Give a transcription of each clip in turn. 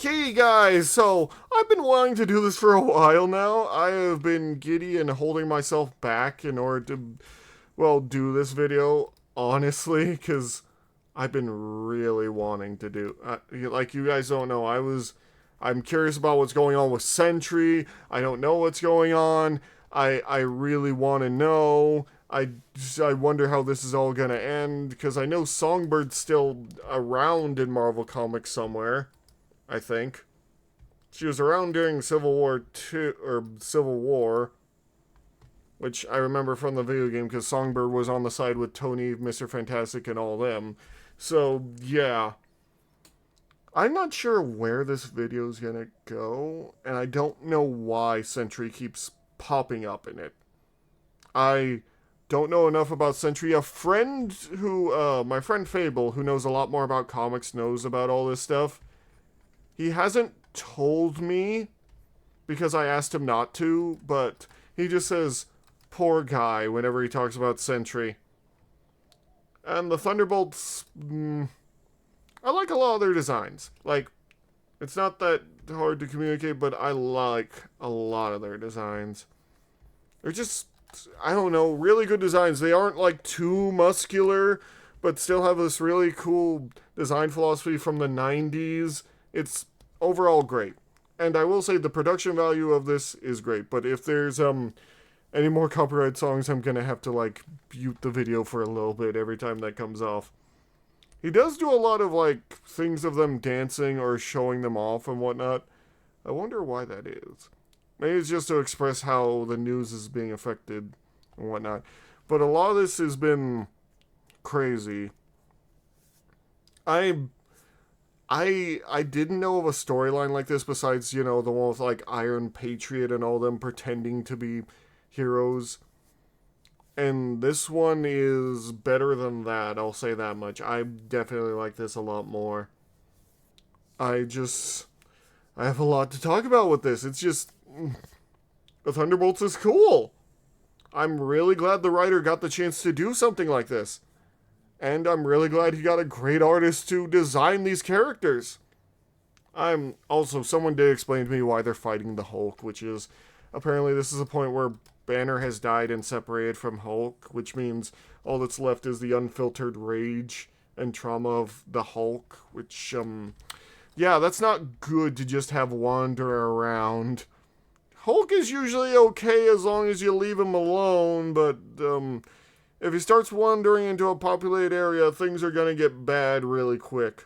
Okay, guys, so I've been wanting to do this for a while now. I have been giddy and holding myself back in order to, well, do this video, honestly, because I've been really wanting to do. Like you guys don't know, I'm curious about what's going on with Sentry. I don't know what's going on. I really want to know. I wonder how this is all going to end, because I know Songbird's still around in Marvel Comics somewhere, I think. She was around during Civil War 2, or Civil War, which I remember from the video game, because Songbird was on the side with Tony, Mr. Fantastic, and all them. So, yeah. I'm not sure where this video is going to go, and I don't know why Sentry keeps popping up in it. I don't know enough about Sentry. A friend who, my friend Fable, who knows a lot more about comics, knows about all this stuff. He hasn't told me, because I asked him not to, but he just says, poor guy, whenever he talks about Sentry. And the Thunderbolts, I like a lot of their designs. Like, it's not that hard to communicate, but I like a lot of their designs. They're just, I don't know, really good designs. They aren't, like, too muscular, but still have this really cool design philosophy from the 90s. It's overall great. And I will say the production value of this is great, but if there's, any more copyright songs, I'm gonna have to, like, mute the video for a little bit every time that comes off. He does do a lot of, like, things of them dancing or showing them off and whatnot. I wonder why that is. Maybe it's just to express how the news is being affected and whatnot. But a lot of this has been crazy. I didn't know of a storyline like this besides, you know, the one with, like, Iron Patriot and all them pretending to be heroes. And this one is better than that, I'll say that much. I definitely like this a lot more. I have a lot to talk about with this. It's just, the Thunderbolts is cool. I'm really glad the writer got the chance to do something like this. And I'm really glad he got a great artist to design these characters. Someone did explain to me why they're fighting the Hulk, which is, apparently this is a point where Banner has died and separated from Hulk, which means all that's left is the unfiltered rage and trauma of the Hulk, which, yeah, that's not good to just have wander around. Hulk is usually okay as long as you leave him alone, but, if he starts wandering into a populated area, things are gonna get bad really quick.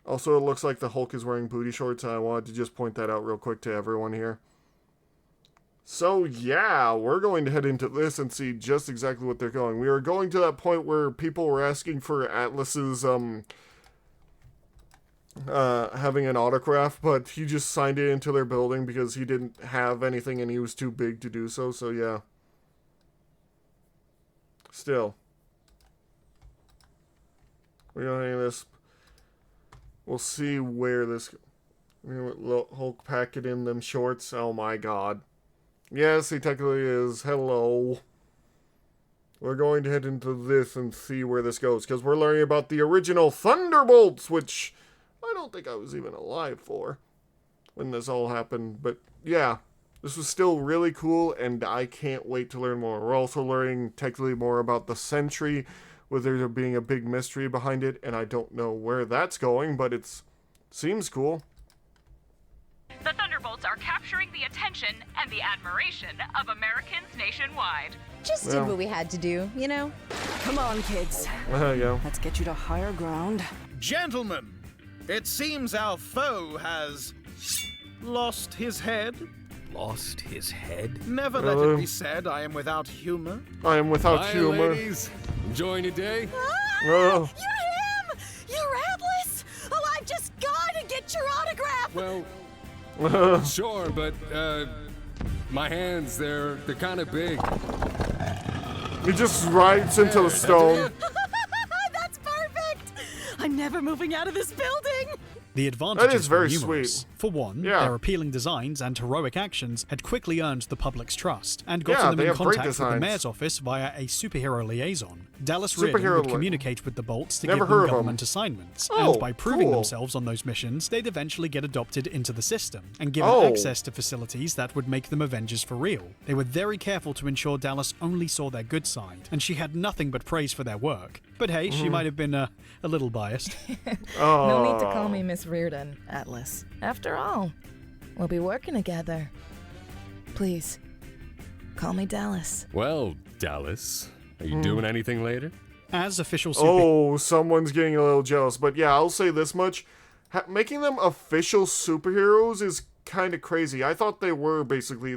Also, it looks like the Hulk is wearing booty shorts, and I wanted to just point that out real quick to everyone here. So, yeah, we're going to head into this and see just exactly what they're going. We are going to that point where people were asking for Atlas's, having an autograph, but he just signed it into their building because he didn't have anything and he was too big to do so, yeah. Still. We're going to this. We'll see where this... Hulk pack it in them shorts. Oh my god. Yes, he technically is. Hello. We're going to head into this and see where this goes, because we're learning about the original Thunderbolts, which I don't think I was even alive for when this all happened. But yeah, this was still really cool, and I can't wait to learn more. We're also learning technically more about the Sentry, with there being a big mystery behind it, and I don't know where that's going, but it seems cool. The Thunderbolts are capturing the attention and the admiration of Americans nationwide. Just did what we had to do, you know? Come on, kids. Yeah. Let's get you to higher ground. Gentlemen, it seems our foe has lost his head. Lost his head? Never let it be said I am without humor. I am without Hi, humor. ladies. Enjoying your day? You're him! You're Atlas! Oh, I've just got to get your autograph! Well, sure, but, my hands, they're kind of big. He just rides into the stone. That's perfect! I'm never moving out of this building! The advantages very were numerous. sweet. For one, Yeah. their appealing designs and heroic actions had quickly earned the public's trust and gotten Yeah, them they in have great contact with the designs. mayor's office via a superhero liaison. Dallas Reardon Superhero would li- communicate with the Bolts to Never give heard them of 'em. government assignments, Oh, and by proving cool. themselves on those missions, they'd eventually get adopted into the system and given Oh. access to facilities that would make them Avengers for real. They were very careful to ensure Dallas only saw their good side, and she had nothing but praise for their work. But hey, she might have been a little biased. No need to call me Miss Reardon, Atlas. After all, we'll be working together. Please, call me Dallas. Well, Dallas, are you doing anything later? As official super Oh, someone's getting a little jealous. But yeah, I'll say this much. Making them official superheroes is kind of crazy. I thought they were basically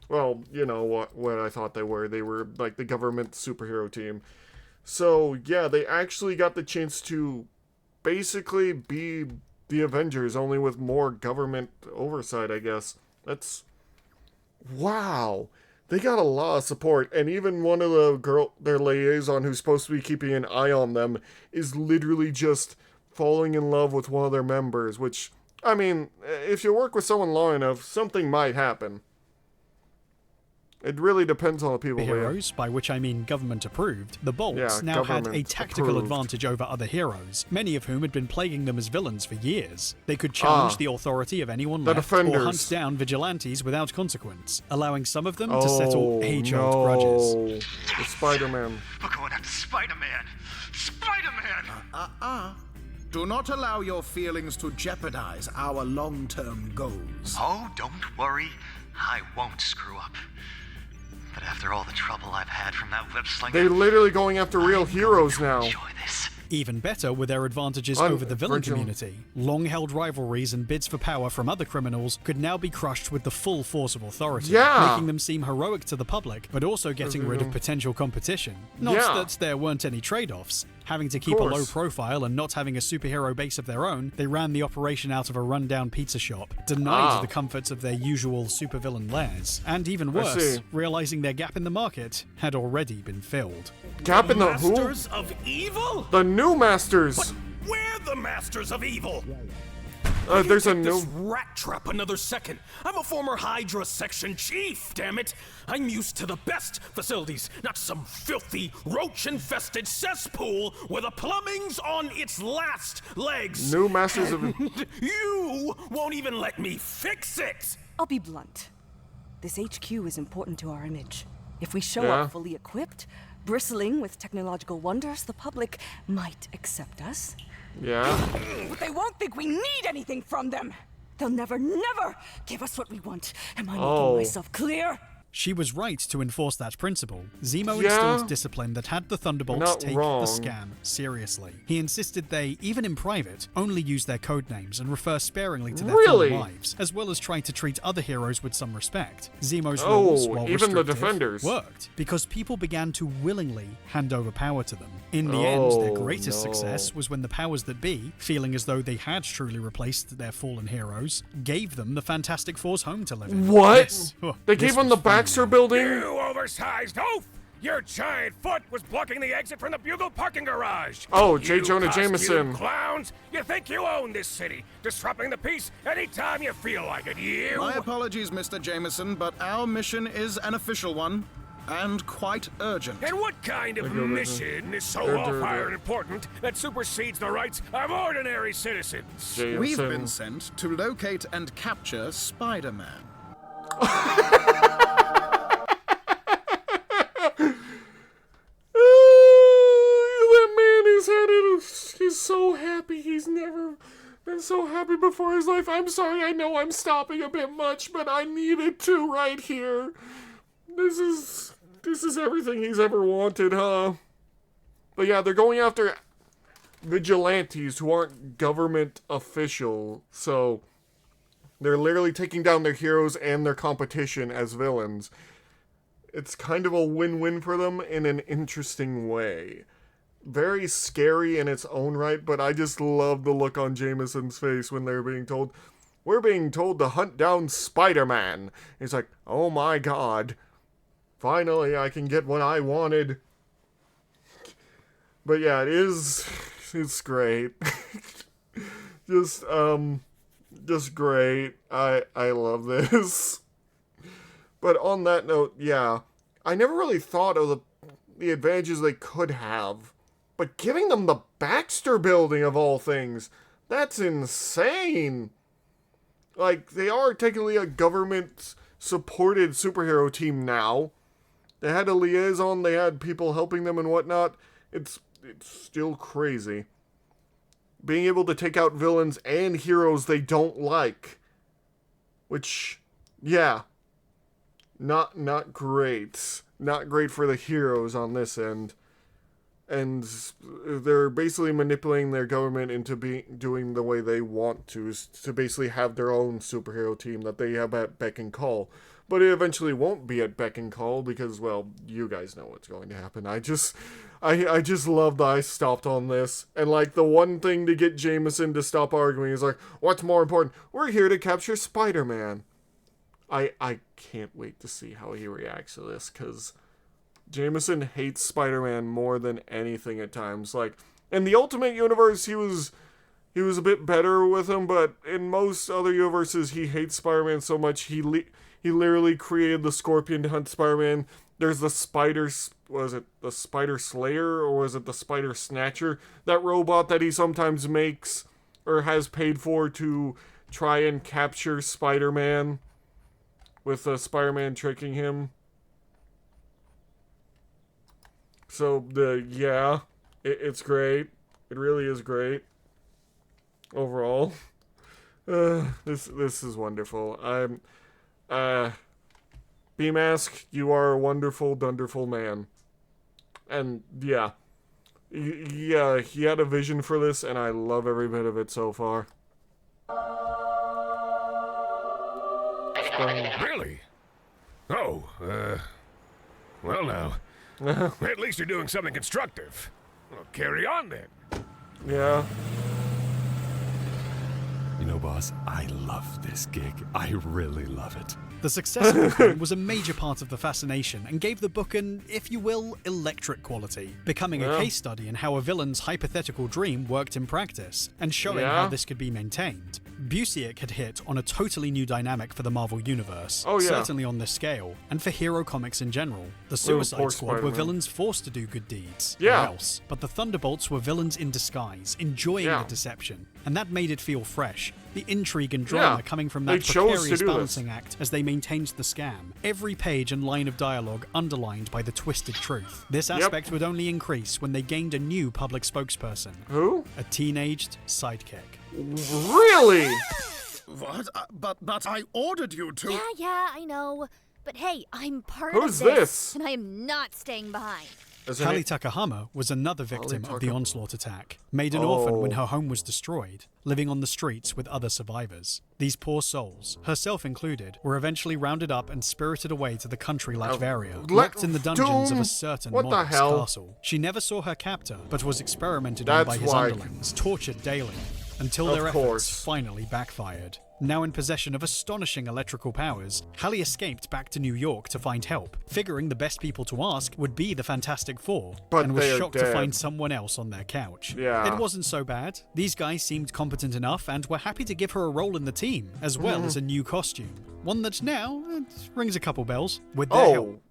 well, you know what I thought they were. They were like the government superhero team. So yeah, they actually got the chance to basically be the Avengers, only with more government oversight, I guess. That's... Wow. They got a lot of support, and even one of their liaison who's supposed to be keeping an eye on them is literally just falling in love with one of their members, which, I mean, if you work with someone long enough, something might happen. It really depends on the people. heroes, by which I mean government approved, the Bolts Yeah, now had a government tactical approved. advantage over other heroes, many of whom had been plaguing them as villains for years. They could challenge the authority of anyone the left or defenders. hunt down vigilantes without consequence, allowing some of them to Oh, settle age-old no. grudges. The Spider-Man. We're going after Spider-Man! Spider-Man! Do not allow your feelings to jeopardize our long-term goals. Oh, don't worry. I won't screw up. But after all the trouble I've had from that web slinger, They're literally going after real I'm heroes going to now. enjoy this. Even better were their advantages over the villain Virgil. community. Long-held rivalries and bids for power from other criminals could now be crushed with the full force of authority, Yeah. making them seem heroic to the public, but also getting rid of potential competition. Not Yeah. that there weren't any trade-offs. Having to keep a course. low profile and not having a superhero base of their own, they ran the operation out of a rundown pizza shop, denied the comforts of their usual supervillain lairs, and even worse, see. realizing their gap in the market had already been filled. Gap in the who? Masters of Evil? The new Masters. We're the Masters of Evil! There's a Take new... this rat trap another second. I'm a former Hydra section chief, damn it. I'm used to the best facilities, not some filthy, roach-infested cesspool where the plumbing's on its last legs. New Masters of... You won't even let me fix it! I'll be blunt. This HQ is important to our image. If we show Yeah. up fully equipped, bristling with technological wonders, the public might accept us. Yeah. But they won't think we need anything from them. They'll never give us what we want. Am I making myself clear? She was right to enforce that principle. Zemo Yeah. instilled discipline that had the Thunderbolts Not take wrong. the scam seriously. He insisted they, even in private, only use their code names and refer sparingly to their Really? full lives, as well as try to treat other heroes with some respect. Zemo's Oh, rules, while even the restrictive, Defenders. worked because people began to willingly hand over power to them. In the end, their Oh, greatest no. success was when the powers that be, feeling as though they had truly replaced their fallen heroes, gave them the Fantastic Four's home to live in. What? Yes. Oh, They this gave him was the Baxter building? You oversized oaf! Your giant foot was blocking the exit from the Bugle parking garage. Oh, J. You Jonah costume Jameson. Clowns! You think you own this city, disrupting the peace anytime you feel like it. You. My apologies, Mr. Jameson, but our mission is an official one, and quite urgent. And what kind of mission is so all-fire important that supersedes the rights of ordinary citizens? We've been sent to locate and capture Spider-Man. That man is headed. He's so happy. He's never been so happy before in his life. I'm sorry, I know I'm stopping a bit much, but I needed to right here. This is everything he's ever wanted, huh? But yeah, they're going after vigilantes who aren't government official, so they're literally taking down their heroes and their competition as villains. It's kind of a win-win for them in an interesting way. Very scary in its own right, but I just love the look on Jameson's face when they're being told, we're being told to hunt down Spider-Man. He's like, oh my god. Finally, I can get what I wanted. But yeah, it's great. just great. I love this. But on that note, yeah, I never really thought of the advantages they could have. But giving them the Baxter building of all things, that's insane. Like, they are technically a government-supported superhero team now. They had a liaison, they had people helping them and whatnot. It's still crazy. Being able to take out villains and heroes they don't like. Which, yeah. Not great. Not great for the heroes on this end. And they're basically manipulating their government into doing the way they want to basically have their own superhero team that they have at beck and call. But it eventually won't be at beck and call because, well, you guys know what's going to happen. I just love that I stopped on this. And, like, the one thing to get Jameson to stop arguing is like, what's more important? We're here to capture Spider-Man. I can't wait to see how he reacts to this, because Jameson hates Spider-Man more than anything at times. Like, in the Ultimate Universe, he was a bit better with him, but in most other universes, he hates Spider-Man so much, he literally created the Scorpion to hunt Spider-Man. There's the was it the Spider Slayer, or was it the Spider Snatcher? That robot that he sometimes makes, or has paid for to try and capture Spider-Man, with Spider-Man tricking him. So, it's great. It really is great. Overall. This is wonderful. B-Mask, you are a wonderful, wonderful man. And, yeah. Yeah, he had a vision for this, and I love every bit of it so far. Really? Oh, well now. At least you're doing something constructive. Well, carry on then. Yeah. You know, boss, I love this gig. I really love it. The success of the film was a major part of the fascination and gave the book an, if you will, electric quality, becoming a case study in how a villain's hypothetical dream worked in practice, and showing how this could be maintained. Busiek had hit on a totally new dynamic for the Marvel Universe, certainly on this scale, and for hero comics in general. The Suicide Squad were villains forced to do good deeds, or else, but the Thunderbolts were villains in disguise, enjoying the deception, and that made it feel fresh. The intrigue and drama coming from that precarious balancing act as they maintained the scam. Every page and line of dialogue underlined by the twisted truth. This aspect would only increase when they gained a new public spokesperson. Who? A teenaged sidekick. Really? What? But I ordered you to. Yeah, I know. But hey, I'm part Who's of this? And I am not staying behind. Kali Takahama was another victim of the Onslaught attack, made an orphan when her home was destroyed, living on the streets with other survivors. These poor souls, herself included, were eventually rounded up and spirited away to the country Latveria, locked in the dungeons of a certain monarch's castle. She never saw her captor, but was experimented on by his underlings, tortured daily, until their efforts finally backfired. Now in possession of astonishing electrical powers, Hallie escaped back to New York to find help, figuring the best people to ask would be the Fantastic Four, and was shocked to find someone else on their couch. It wasn't so bad. These guys seemed competent enough and were happy to give her a role in the team, as well as a new costume. One that now rings a couple bells. With their help.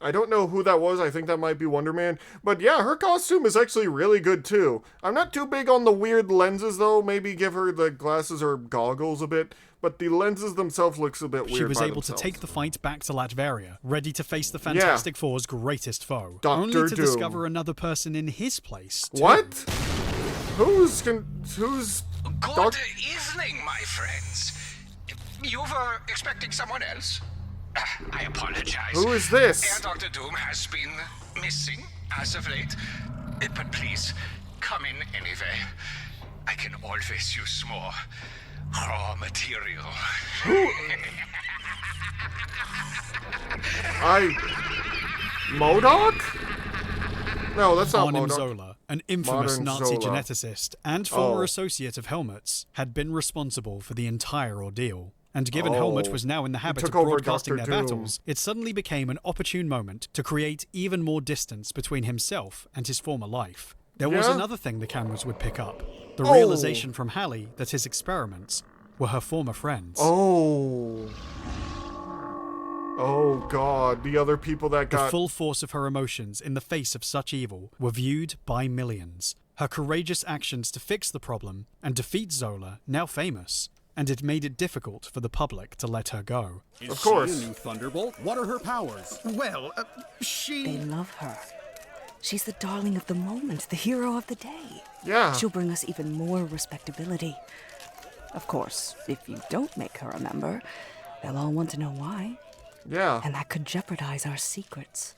I don't know who that was. I think that might be Wonder Man. But yeah, her costume is actually really good too. I'm not too big on the weird lenses though. Maybe give her the glasses or goggles a bit. But the lenses themselves looks a bit weird. She was able to take the fight back to Latveria, ready to face the Fantastic Four's greatest foe. Only to discover another person in his place. Too. What? Who's Good evening, my friends. You were expecting someone else? I apologize. Who is this? Air Dr. Doom has been missing as of late. But please, come in anyway. I can always use more raw material. MODOK? No, that's not Arnim MODOK. Zola, an infamous Nazi geneticist and former associate of Helmut's, had been responsible for the entire ordeal. And given Helmut was now in the habit of broadcasting their battles, it suddenly became an opportune moment to create even more distance between himself and his former life. There was Yeah? another thing the cameras would pick up. The Oh. realization from Hallie that his experiments were her former friends. Oh. Oh god, the other people that The got... full force of her emotions in the face of such evil were viewed by millions. Her courageous actions to fix the problem and defeat Zola, now famous, and it made it difficult for the public to let her go. Of course. She a new Thunderbolt? What are her powers? Well, she... They love her. She's the darling of the moment, the hero of the day. Yeah. She'll bring us even more respectability. Of course, if you don't make her a member, they'll all want to know why. Yeah. And that could jeopardize our secrets.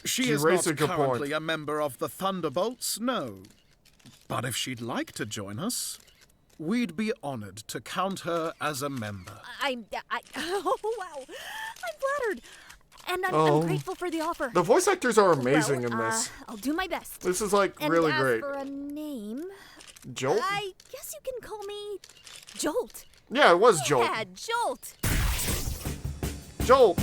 She She is raised a not good currently point. a member of the Thunderbolts, no. But if she'd like to join us, we'd be honored to count her as a member. Oh, wow. I'm flattered. And I'm Oh. grateful for the offer. The voice actors are amazing Well, in this. I'll do my best. This is, like, And really as great. for a name, Jolt? I guess you can call me Jolt. Yeah, it was Jolt. Yeah, Jolt. Jolt!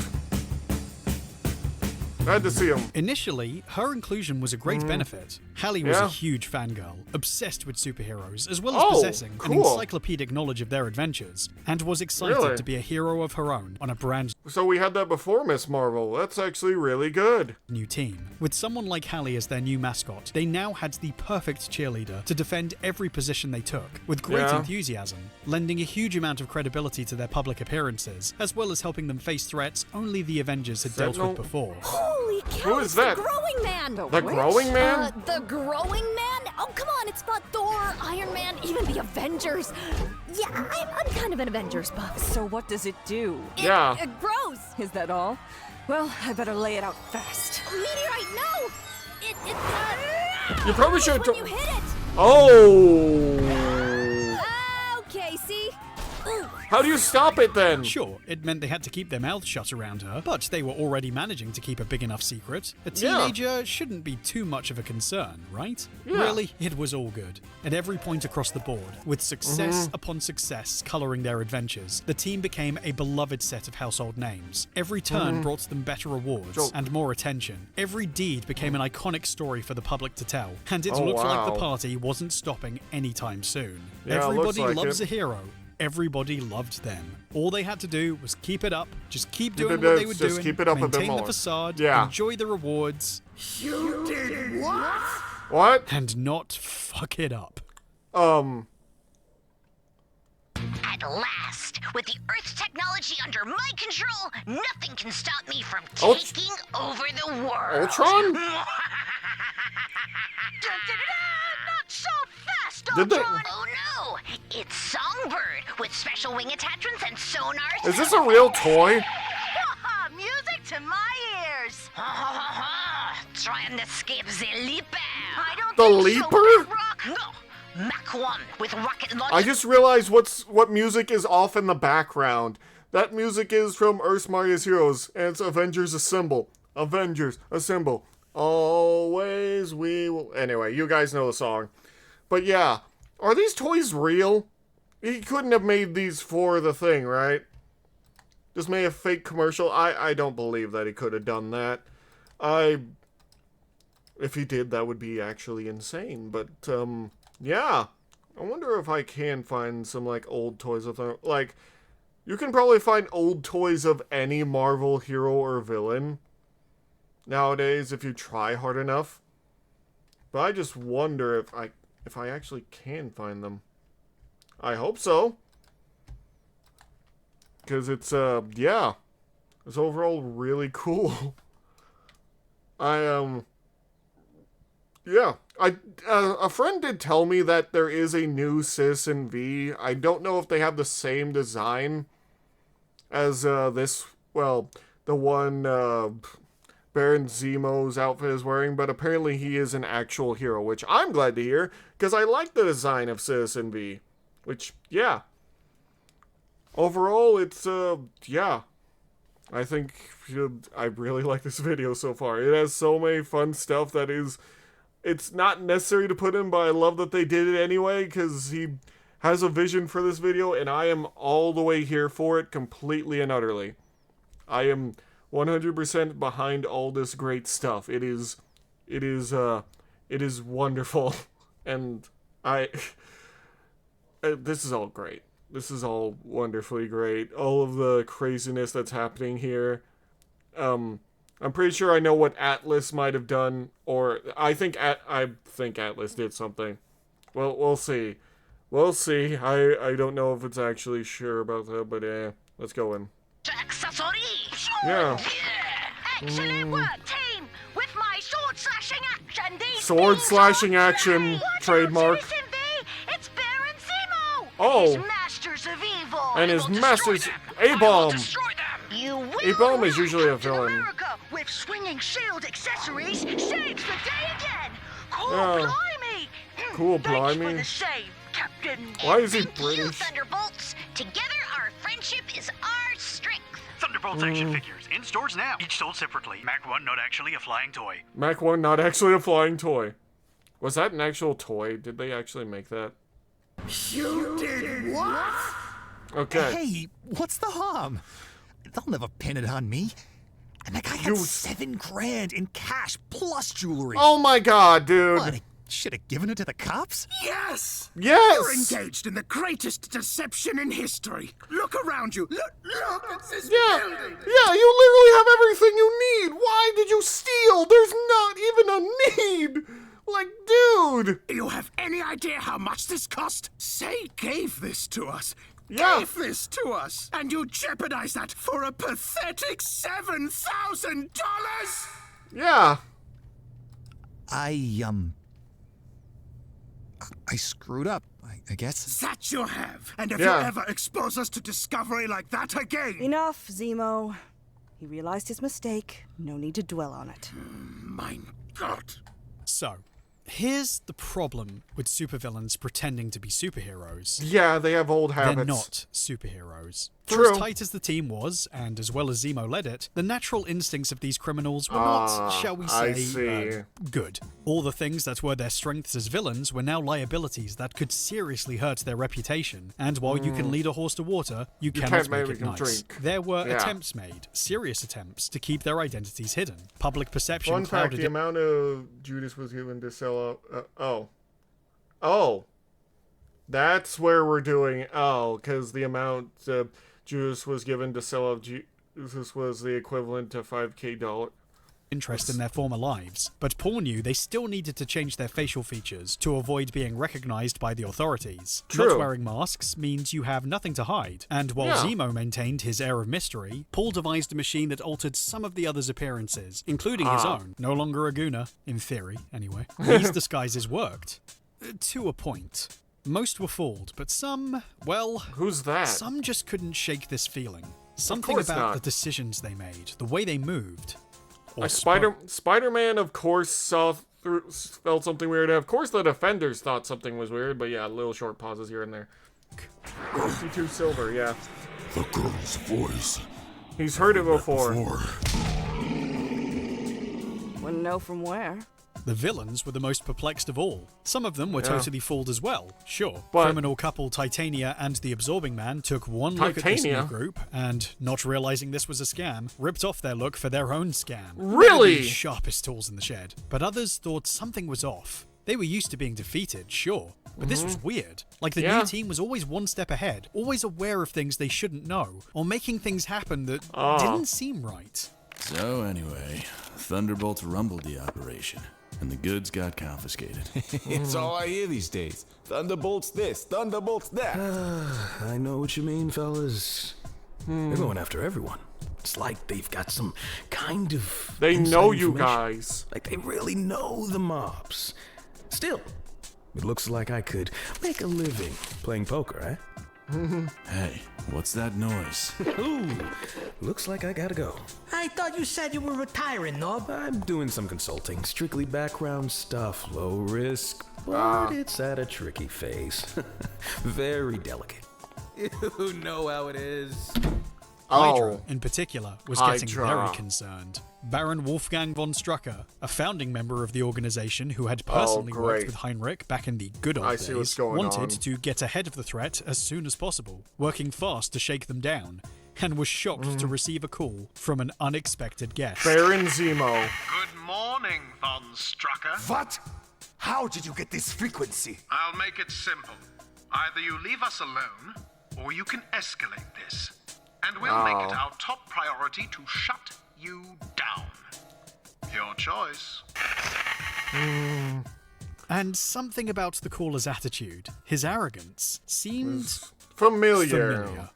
I had to see him. Initially, her inclusion was a great benefit. Hallie was a huge fangirl, obsessed with superheroes, as well as Oh, possessing an cool. encyclopedic knowledge of their adventures, and was excited Really? to be a hero of her own on a brand So we had that before Miss Marvel. That's actually really good. new team. With someone like Hallie as their new mascot, they now had the perfect cheerleader to defend every position they took, with great Yeah. enthusiasm, lending a huge amount of credibility to their public appearances, as well as helping them face threats only the Avengers had dealt Sentinel? with before. Holy cow, Who is it's that? the Growing Man! The Growing Man? The Growing Man? Oh, come on, it's got Thor, Iron Man, even the Avengers. Yeah, I'm kind of an Avengers buff. So what does it do? Yeah. It grows. Is that all? Well, I better lay it out fast. Meteorite, no! It You probably should when you hit it. Oh! Okay, see? Ooh. How do you stop it then? Sure, it meant they had to keep their mouths shut around her, but they were already managing to keep a big enough secret. A Yeah. teenager shouldn't be too much of a concern, right? Yeah. Really, it was all good. At every point across the board, with success upon success coloring their adventures, the team became a beloved set of household names. Every turn brought them better awards Jolt. and more attention. Every deed became an iconic story for the public to tell, and it Oh, looked like wow. the party wasn't stopping anytime soon. Yeah, it looks Everybody like loves it. a hero. Everybody loved them. All they had to do was keep it up, just keep Keep doing it what up, they were just doing, keep it up a bit maintain the more. facade, Yeah. enjoy the rewards, You did what? What? and not fuck it up. At last, with the Earth's technology under my control, nothing can stop me from Ult- taking over the world. Ultron? Not so fast, Did Ultron! they- Oh no! It's Songbird with special wing attachments and sonar. Is this a real toy? Music to my ears! Trying to escape the leaper. I don't The think leaper? so, Big Rock. No. Mach 1 with rocket launch. I just realized what music is off in the background. That music is from Earth's Mightiest Heroes, and it's Avengers Assemble. Avengers Assemble. Always we will... Anyway, you guys know the song. But yeah, are these toys real? He couldn't have made these for the thing, right? Just made a fake commercial? I don't believe that he could have done that. If he did, that would be actually insane. But, yeah. I wonder if I can find some, like, old toys of them. Like, you can probably find old toys of any Marvel hero or villain nowadays if you try hard enough. But I just wonder if I actually can find them. I hope so. Because it's, yeah. It's overall really cool. Yeah. A friend did tell me that there is a new Citizen V. I don't know if they have the same design as, this, well, the one, Baron Zemo's outfit is wearing, but apparently he is an actual hero, which I'm glad to hear, because I like the design of Citizen V. Which, yeah. Overall, it's, yeah. I think I really like this video so far. It has so many fun stuff that is... It's not necessary to put in, but I love that they did it anyway, because he has a vision for this video, and I am all the way here for it, completely and utterly. I am 100% behind all this great stuff. It is It is wonderful. And this is all great. This is all wonderfully great. All of the craziness that's happening here. I'm pretty sure I know what Atlas might have done, or I think Atlas did something. Well, we'll see. We'll see. I don't know if it's actually sure about that, but let's go in. Yeah. Excellent work, team! With my sword slashing action, these Sword slashing action trademark. It's Baron Zemo! Oh. His masters of evil! And his masters, A-Bomb. A-Bomb is usually a villain. America with swinging shield accessories saves the day again! Cool Yeah. blimey! Cool Thanks for blimey. the save, Captain. Why is he Thank you, British? Thunderbolts. Together our friendship is our strength. Thunderbolts action figures in stores now. Each sold separately. Mac 1 not actually a flying toy. Mac 1, not actually a flying toy. Was that an actual toy? Did they actually make that? You did what? Okay. Hey, what's the harm? They'll never pin it on me. And that guy had $7 grand in cash plus jewelry. Oh my god, dude. What, I should have given it to the cops? Yes! Yes! You're engaged in the greatest deception in history. Look around you. Look at this building. Yeah, you literally have everything you need. Why did you steal? There's not even a need. Like, dude. Do you have any idea how much this cost? Say gave this to us. Yeah. Gave this to us. And you jeopardize that for a pathetic $7,000? Yeah. I screwed up, I guess. That you have. And if Yeah. you ever expose us to discovery like that again... Enough, Zemo. He realized his mistake. No need to dwell on it. My God. So, here's the problem with supervillains pretending to be superheroes. Yeah, they have old habits. They're not superheroes. True. For as tight as the team was, and as well as Zemo led it, the natural instincts of these criminals were not, shall we I say, see. good. All the things that were their strengths as villains were now liabilities that could seriously hurt their reputation. And while you can lead a horse to water, you cannot can't make make it him nice. drink. There were Yeah. attempts made, serious attempts, to keep their identities hidden. Public perception Fun fact, clouded the it. amount of Judas was given to sell out... Oh. That's where we're doing... Oh, because the amount Judas was given to sell out Jesus was the equivalent to $5,000. Interest in their former lives, but Paul knew they still needed to change their facial features to avoid being recognized by the authorities. True. Not wearing masks means you have nothing to hide, and while Yeah. Zemo maintained his air of mystery, Paul devised a machine that altered some of the others' appearances, including his own. No longer a gooner, in theory, anyway. These disguises worked. To a point. Most were fooled, but some, well... Who's that? Some just couldn't shake this feeling. Something course about not. the decisions they made, the way they moved. Or Spider-Man, of course, felt something weird. Of course, the Defenders thought something was weird, but yeah, little short pauses here and there. 52 Silver, yeah. The girl's voice. He's heard it before. Wouldn't know from where. The villains were the most perplexed of all. Some of them were Yeah. totally fooled as well, sure. But- Criminal couple Titania and the Absorbing Man took one look at this new Titania? group and, not realizing this was a scam, ripped off their look for their own scam. Really? The sharpest tools in the shed. But others thought something was off. They were used to being defeated, sure. But this was weird. Like the Yeah. new team was always one step ahead, always aware of things they shouldn't know, or making things happen that didn't seem right. So anyway, Thunderbolts rumbled the operation, and the goods got confiscated. It's all I hear these days. Thunderbolts this, Thunderbolts that. I know what you mean, fellas. They're going after everyone. It's like they've got some kind of... They inside know you information. guys. Like they really know the mobs. Still, it looks like I could make a living playing poker, eh? Hey, what's that noise? Ooh, looks like I gotta go. I thought you said you were retiring, no? I'm doing some consulting, strictly background stuff, low risk, but it's at a tricky phase. Very delicate. You know how it is. Hydra, in particular, was getting Hydra. very concerned. Baron Wolfgang von Strucker, a founding member of the organization who had personally great. worked with Heinrich back in the good old I days, see what's going wanted on. to get ahead of the threat as soon as possible, working fast to shake them down, and was shocked to receive a call from an unexpected guest. Baron Zemo. Good morning, Von Strucker. What? How did you get this frequency? I'll make it simple. Either you leave us alone, or you can escalate this. And we'll make it our top priority to shut you down. Your choice. And something about the caller's attitude, his arrogance, seemed familiar.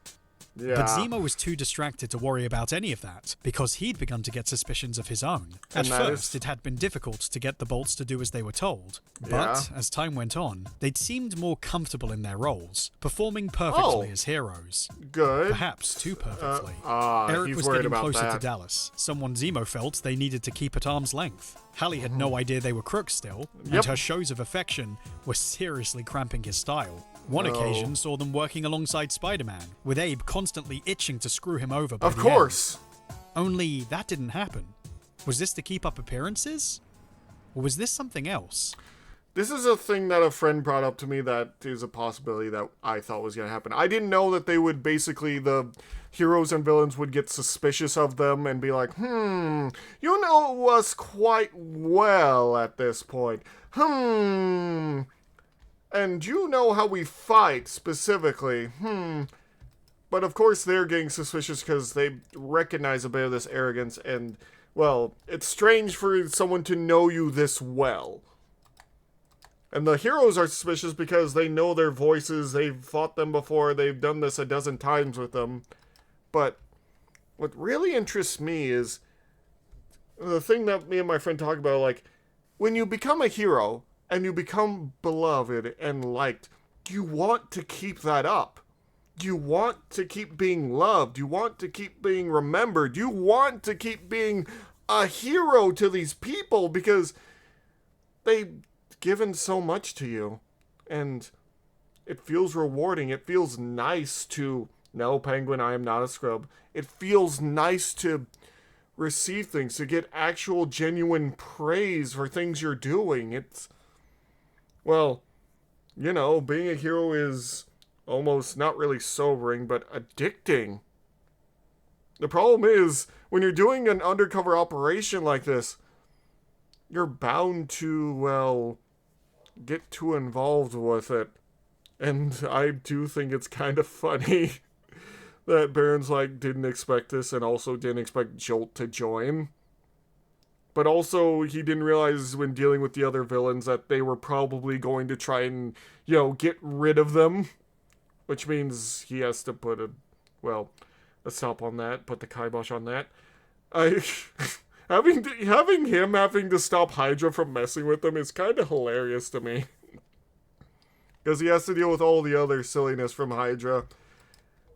Yeah. But Zemo was too distracted to worry about any of that, because he'd begun to get suspicions of his own. At first, it had been difficult to get the Bolts to do as they were told, but as time went on, they'd seemed more comfortable in their roles, performing perfectly as heroes. Good. Perhaps too perfectly. Eric Eric was getting closer to Dallas, someone Zemo felt they needed to keep at arm's length. Hallie had no idea they were crooks still, and her shows of affection were seriously cramping his style. One occasion saw them working alongside Spider-Man, with Abe constantly itching to screw him over by Of course. Only that didn't happen. Was this to keep up appearances? Or was this something else? This is a thing that a friend brought up to me that is a possibility that I thought was going to happen. I didn't know that they would basically, the heroes and villains would get suspicious of them and be like, you know us quite well at this point. And you know how we fight specifically. But of course they're getting suspicious because they recognize a bit of this arrogance and, well, it's strange for someone to know you this well. And the heroes are suspicious because they know their voices, they've fought them before, they've done this a dozen times with them. But what really interests me is the thing that me and my friend talk about, like, when you become a hero and you become beloved and liked, you want to keep that up. You want to keep being loved. You want to keep being remembered. You want to keep being a hero to these people because they've given so much to you. And it feels rewarding. It feels nice to, no, Penguin, I am not a scrub. It feels nice to receive things, to get actual genuine praise for things you're doing. It's, well, you know, being a hero is almost not really sobering, but addicting. The problem is, when you're doing an undercover operation like this, you're bound to, well, get too involved with it. And I do think it's kind of funny that Baron's like didn't expect this and also didn't expect Jolt to join. But also, he didn't realize when dealing with the other villains that they were probably going to try and, you know, get rid of them. Which means he has to put a, well, a stop on that, put the kibosh on that. Having him having to stop Hydra from messing with them is kind of hilarious to me. Because he has to deal with all the other silliness from Hydra.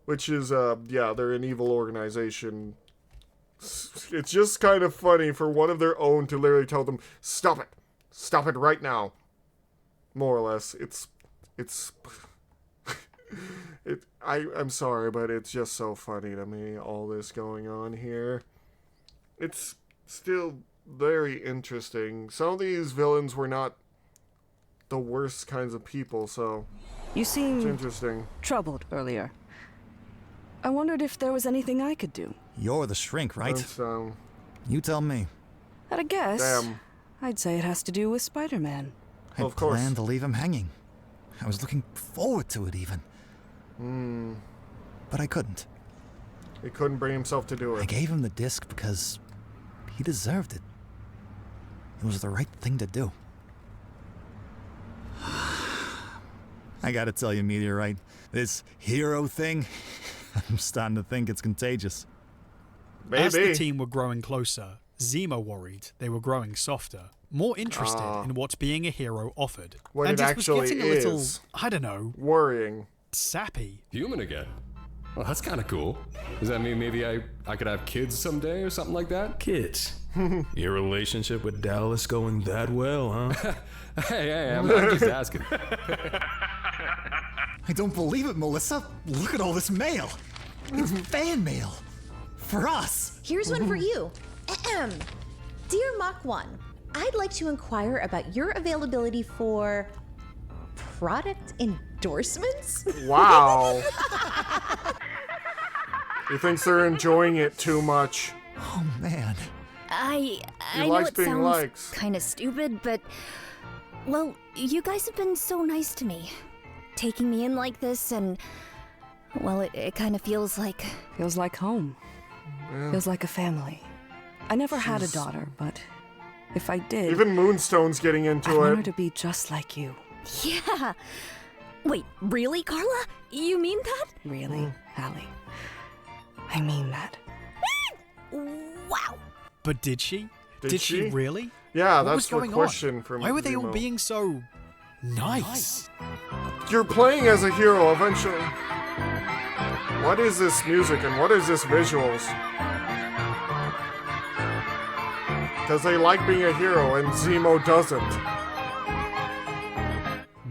Which is, yeah, they're an evil organization. It's just kind of funny for one of their own to literally tell them, stop it right now. More or less, I'm sorry, but it's just so funny to me, all this going on here. It's still very interesting. Some of these villains were not the worst kinds of people, so you seemed it's interesting. Troubled earlier. I wondered if there was anything I could do. You're the shrink, right? You tell me. At a guess, Damn. I'd say it has to do with Spider-Man. I planned to leave him hanging. I was looking forward to it, even. But I couldn't. He couldn't bring himself to do it. I gave him the disc because he deserved it. It was the right thing to do. I gotta tell you, Meteorite, this hero thing, I'm starting to think it's contagious. Maybe. As the team were growing closer, Zemo worried they were growing softer, more interested in what being a hero offered. What and it was actually getting a little, I don't know, worrying. Sappy. Human again. Well, that's kind of cool. Does that mean maybe I could have kids someday or something like that? Kids? Your relationship with Dallas going that well, huh? hey, I'm just asking. I don't believe it, Melissa. Look at all this mail. It's fan mail. For us. Here's one for you. Dear Mach 1, I'd like to inquire about your availability for product endorsements? Wow. He thinks they're enjoying it too much. Oh, man. I He know likes it being sounds liked. kind of stupid, but Well, you guys have been so nice to me. Taking me in like this and... Well, it kind of feels like... Feels like home. Yeah. Feels like a family. I never had a daughter, but if I did... Even Moonstone's getting into I want her it. to be just like you. Yeah. Wait, really, Carla? You mean that? Really, Allie. I mean that. Wow. But did she? Did she she? really? Yeah, What that's was the going question on? from Why were they all Zemo. being so nice? You're playing as a hero eventually. What is this music and what is this visuals? Because they like being a hero and Zemo doesn't.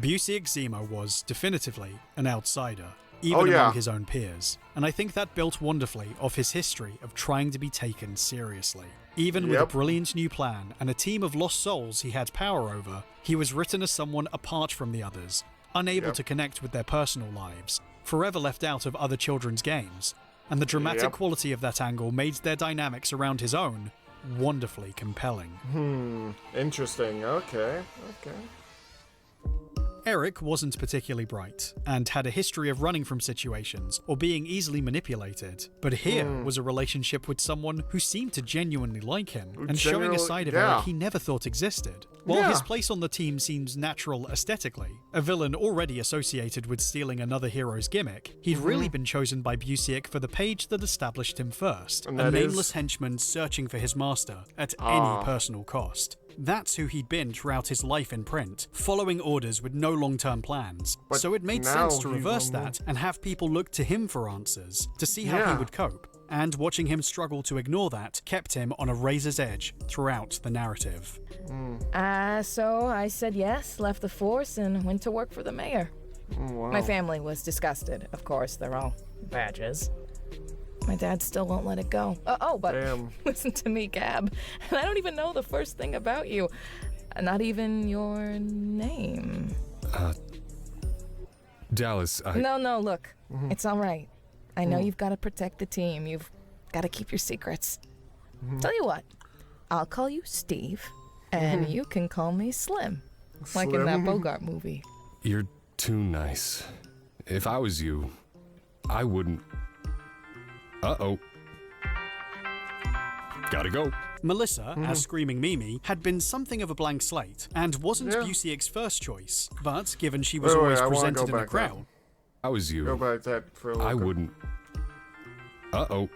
Busiek Zemo was definitively an outsider, even Oh, yeah. among his own peers. And I think that built wonderfully off his history of trying to be taken seriously. Even with a Yep. brilliant new plan and a team of lost souls he had power over, he was written as someone apart from the others, unable Yep. to connect with their personal lives, forever left out of other children's games. And the dramatic Yep. quality of that angle made their dynamics around his own wonderfully compelling. Interesting. Okay. Eric wasn't particularly bright, and had a history of running from situations or being easily manipulated, but here was a relationship with someone who seemed to genuinely like him, and showing a side of Eric he never thought existed. While his place on the team seems natural aesthetically, a villain already associated with stealing another hero's gimmick, he'd really been chosen by Busiek for the page that established him first, And a that nameless is- henchman searching for his master at any personal cost. That's who he'd been throughout his life in print, following orders with no long-term plans. But So it made now sense to he reverse will- that and have people look to him for answers, to see how he Yeah. would cope. And watching him struggle to ignore that kept him on a razor's edge throughout the narrative. So I said yes, left the force, and went to work for the mayor. Wow. My family was disgusted, of course. They're all badges. My dad still won't let it go. But Damn. listen to me, Gab. I don't even know the first thing about you. Not even your name. Dallas, No, look. It's all right. I know you've got to protect the team. You've got to keep your secrets. Tell you what, I'll call you Steve, and you can call me Slim. Like in that Slim? Bogart movie. You're too nice. If I was you, I wouldn't. Uh-oh. Gotta go. Melissa, as Screaming Mimi, had been something of a blank slate, and wasn't Yeah. Busiek's first choice. But given she was Wait, always I wanna presented go in a back there. crowd, I was you. Go back that for a little I bit. wouldn't. Uh-oh.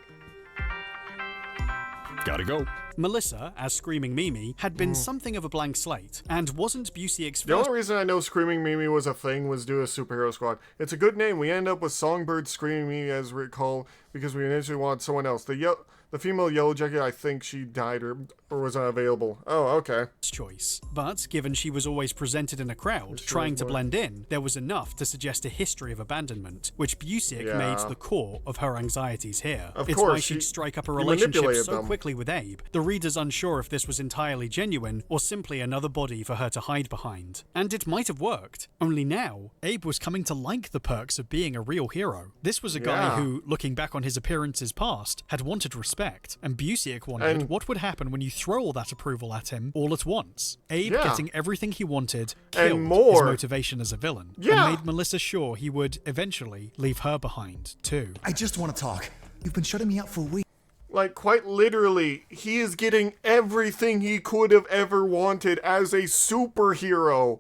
Gotta go. Melissa, as Screaming Mimi, had been something of a blank slate, and wasn't Busiek's The first. only reason I know Screaming Mimi was a thing was due to Superhero Squad. It's a good name. We end up with Songbird Screaming Mimi, as we recall, because we initially wanted someone else. The female Yellow Jacket, I think she died or was unavailable. Oh, okay. Choice. But given she was always presented in a crowd, trying to blend in, there was enough to suggest a history of abandonment, which Busiek Yeah. made the core of her anxieties here. Of It's course, why she'd she- strike up a he relationship manipulated so them. quickly with Abe. The reader's unsure if this was entirely genuine or simply another body for her to hide behind. And it might have worked. Only now, Abe was coming to like the perks of being a real hero. This was a guy Yeah. who, looking back on his appearances past, had wanted respect, and Busiek wondered And- what would happen when you throw all that approval at him all at once. Abe Yeah. getting everything he wanted And killed his more. motivation as a villain, Yeah. and made Melissa sure he would eventually leave her behind too. I just want to talk. You've been shutting me out for weeks. Like, quite literally, he is getting everything he could have ever wanted as a superhero,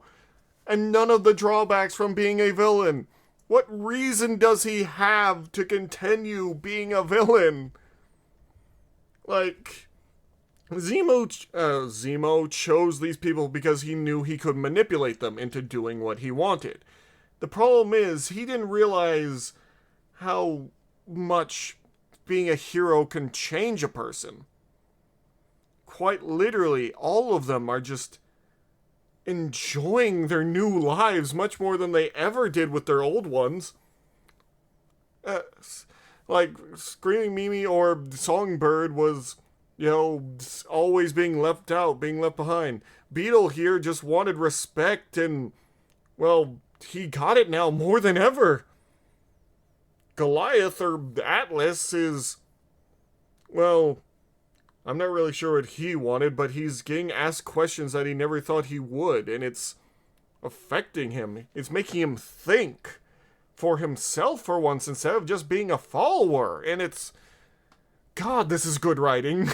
and none of the drawbacks from being a villain. What reason does he have to continue being a villain? Like, Zemo chose these people because he knew he could manipulate them into doing what he wanted. The problem is, he didn't realize how much being a hero can change a person. Quite literally, all of them are just enjoying their new lives much more than they ever did with their old ones. Like, Screaming Mimi or Songbird was, always being left out, being left behind. Beetle here just wanted respect and, well, he got it now more than ever. Goliath or Atlas is, well, I'm not really sure what he wanted, but he's getting asked questions that he never thought he would, and it's affecting him. It's making him think for himself for once instead of just being a follower. And it's... God, this is good writing.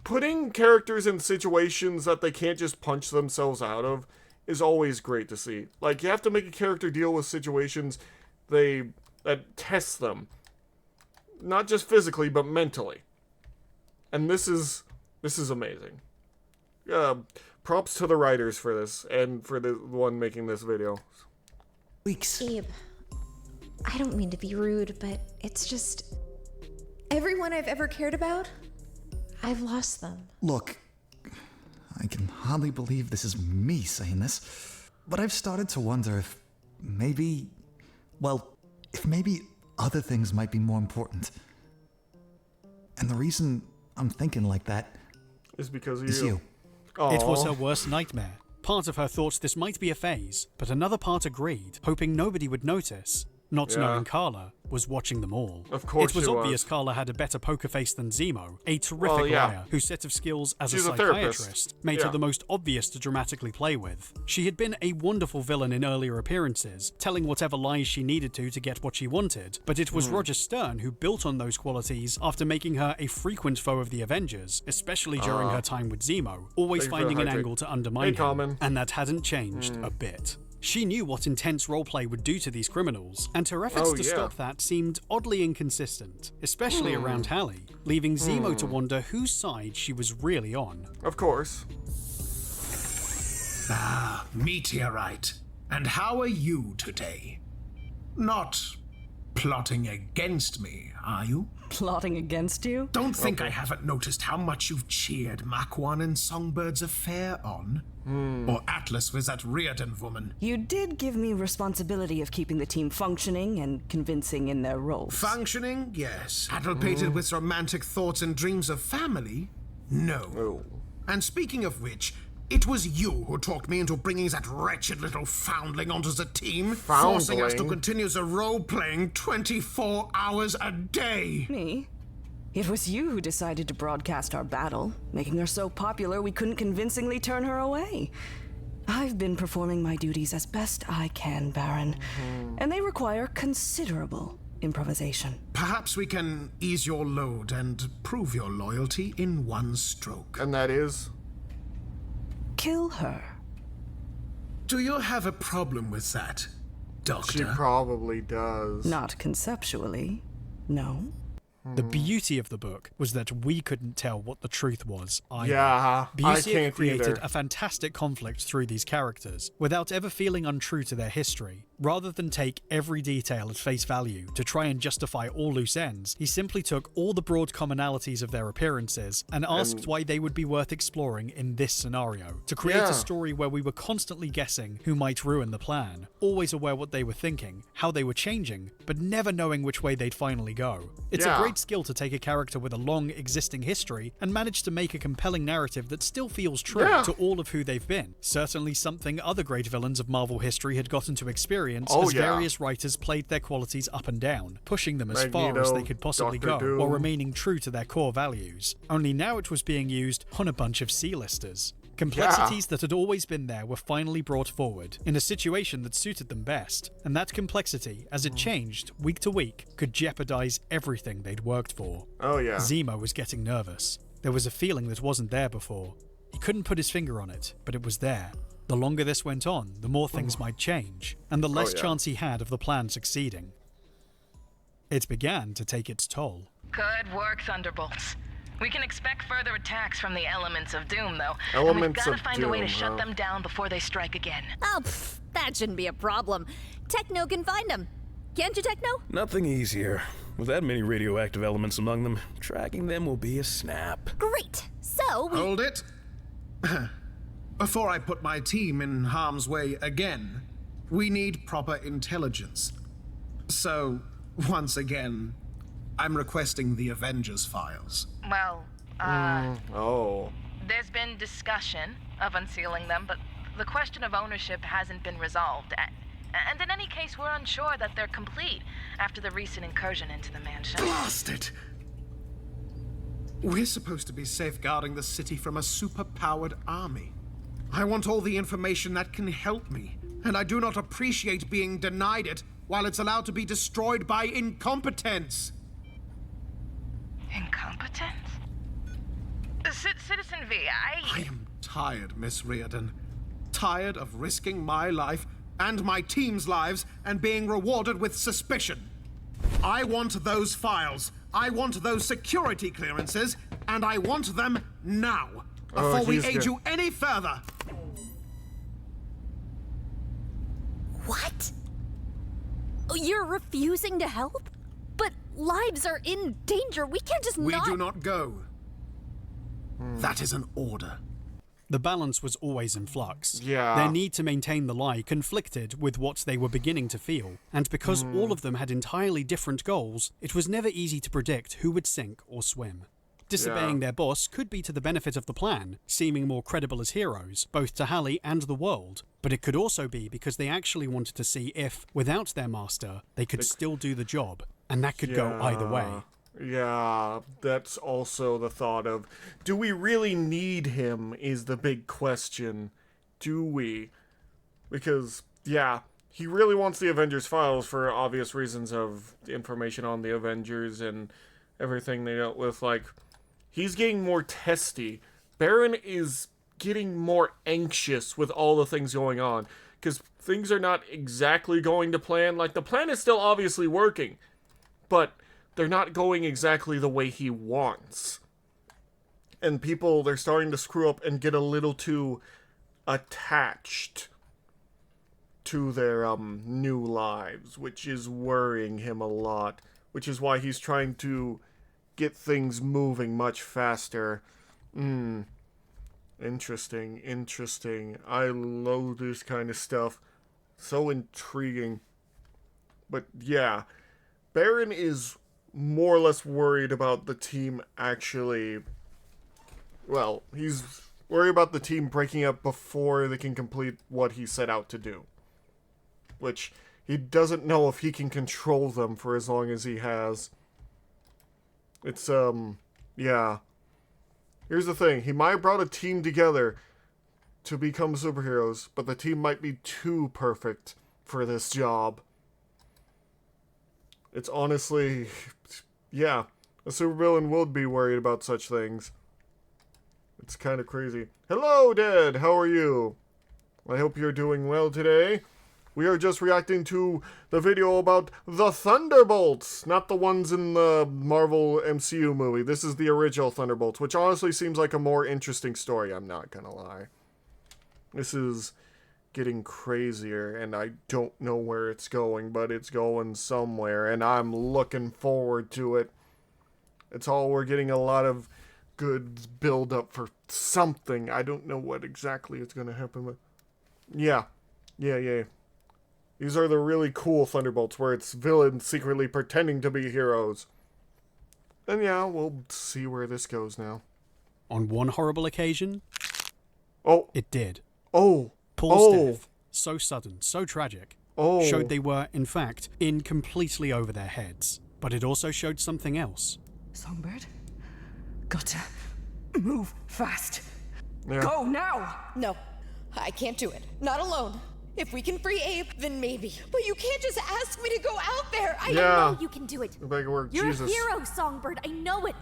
Putting characters in situations that they can't just punch themselves out of is always great to see. Like, you have to make a character deal with situations that test them. Not just physically, but mentally. And this is amazing. Props to the writers for this, and for the one making this video. Weeks. Abe, I don't mean to be rude, but it's just... Everyone I've ever cared about, I've lost them. Look, I can hardly believe this is me saying this, but I've started to wonder if maybe other things might be more important. And the reason I'm thinking like that is because of you. It was her worst nightmare. Part of her thought this might be a phase, but another part agreed, hoping nobody would notice. Not knowing Carla was watching them all. Of course it was she obvious was. Carla had a better poker face than Zemo, a terrific liar whose set of skills as a psychiatrist made her the most obvious to dramatically play with. She had been a wonderful villain in earlier appearances, telling whatever lies she needed to get what she wanted, but it was Roger Stern who built on those qualities after making her a frequent foe of the Avengers, especially during her time with Zemo, always finding an angle to undermine him, and that hadn't changed a bit. She knew what intense roleplay would do to these criminals, and her efforts to stop that seemed oddly inconsistent, especially around Hallie, leaving Zemo to wonder whose side she was really on. Of course. Ah, Meteorite. And how are you today? Not plotting against me, are you? Plotting against you? Don't think I haven't noticed how much you've cheered Mach 1 and Songbird's affair on. Or Atlas with that Reardon woman. You did give me responsibility of keeping the team functioning and convincing in their roles. Functioning? Yes. Addlepated with romantic thoughts and dreams of family? No. And speaking of which, it was you who talked me into bringing that wretched little foundling onto the team, forcing us to continue the role-playing 24 hours a day. Me? It was you who decided to broadcast our battle, making her so popular we couldn't convincingly turn her away. I've been performing my duties as best I can, Baron, and they require considerable improvisation. Perhaps we can ease your load and prove your loyalty in one stroke. And that is? Kill her. Do you have a problem with that, Doctor? She probably does. Not conceptually, no. The beauty of the book was that we couldn't tell what the truth was either. Yeah, Busiek I can't created either. a fantastic conflict through these characters, without ever feeling untrue to their history. Rather than take every detail at face value to try and justify all loose ends, he simply took all the broad commonalities of their appearances and asked why they would be worth exploring in this scenario, to create a story where we were constantly guessing who might ruin the plan, always aware what they were thinking, how they were changing, but never knowing which way they'd finally go. It's a great skill to take a character with a long existing history and manage to make a compelling narrative that still feels true to all of who they've been. Certainly something other great villains of Marvel history had gotten to experience as various writers played their qualities up and down, pushing them as far as they could possibly Dr. go, Doom. while remaining true to their core values. Only now it was being used on a bunch of C-listers. Complexities that had always been there were finally brought forward, in a situation that suited them best, and that complexity, as it changed week to week, could jeopardize everything they'd worked for. Zemo was getting nervous. There was a feeling that wasn't there before. He couldn't put his finger on it, but it was there. The longer this went on, the more things might change, and the less chance he had of the plan succeeding. It began to take its toll. Good work, Thunderbolts. We can expect further attacks from the Elements of Doom, though. Elements and we've got of to find a way to Doom, shut huh? them down before they strike again. Oh, that shouldn't be a problem. Techno can find them. Can't you, Techno? Nothing easier. With that many radioactive elements among them, tracking them will be a snap. Great. So we... Hold it. Before I put my team in harm's way again, we need proper intelligence. So, once again, I'm requesting the Avengers files. Well, Oh. there's been discussion of unsealing them, but the question of ownership hasn't been resolved. And in any case, we're unsure that they're complete after the recent incursion into the mansion. Blasted! We're supposed to be safeguarding the city from a super-powered army. I want all the information that can help me, and I do not appreciate being denied it while it's allowed to be destroyed by incompetence. Incompetence? Citizen V, I am tired, Miss Riordan. Tired of risking my life and my team's lives and being rewarded with suspicion. I want those files. I want those security clearances, and I want them now, before we aid you any further. What? You're refusing to help? But lives are in danger. We can't just We do not go. That is an order. The balance was always in flux. Yeah. Their need to maintain the lie conflicted with what they were beginning to feel, and because all of them had entirely different goals, it was never easy to predict who would sink or swim. Disobeying their boss could be to the benefit of the plan, seeming more credible as heroes, both to Hallie and the world, but it could also be because they actually wanted to see if, without their master, they could still do the job, and that could go either way. Yeah, that's also the thought of, do we really need him is the big question. Do we? Because, yeah, he really wants the Avengers files for obvious reasons of information on the Avengers and everything they dealt with. Like, he's getting more testy. Baron is getting more anxious with all the things going on, because things are not exactly going to plan. Like, the plan is still obviously working, but they're not going exactly the way he wants. And people, they're starting to screw up and get a little too attached to their new lives, which is worrying him a lot, which is why he's trying to get things moving much faster. Interesting. I love this kind of stuff. So intriguing. But yeah, Baron is more or less worried about the team actually... Well, he's worried about the team breaking up before they can complete what he set out to do. Which, he doesn't know if he can control them for as long as he has. It's, yeah. Here's the thing. He might have brought a team together to become superheroes, but the team might be too perfect for this job. It's honestly... Yeah, a supervillain would be worried about such things. It's kind of crazy. Hello, Dad! How are you? I hope you're doing well today. We are just reacting to the video about the Thunderbolts, not the ones in the Marvel MCU movie. This is the original Thunderbolts, which honestly seems like a more interesting story, I'm not gonna lie. This is getting crazier, and I don't know where it's going, but it's going somewhere, and I'm looking forward to it. We're getting a lot of good build-up for something. I don't know what exactly is going to happen, but yeah. These are the really cool Thunderbolts, where it's villains secretly pretending to be heroes. And yeah, we'll see where this goes now. On one horrible occasion, it did. Paul's death, so sudden, so tragic, showed they were, in fact, in completely over their heads. But it also showed something else. Songbird, got to move fast. Yeah. Go now! No, I can't do it. Not alone. If we can free Abe, then maybe. But you can't just ask me to go out there. I know you can do it. Go back to work. You're Jesus. a hero, Songbird. I know it.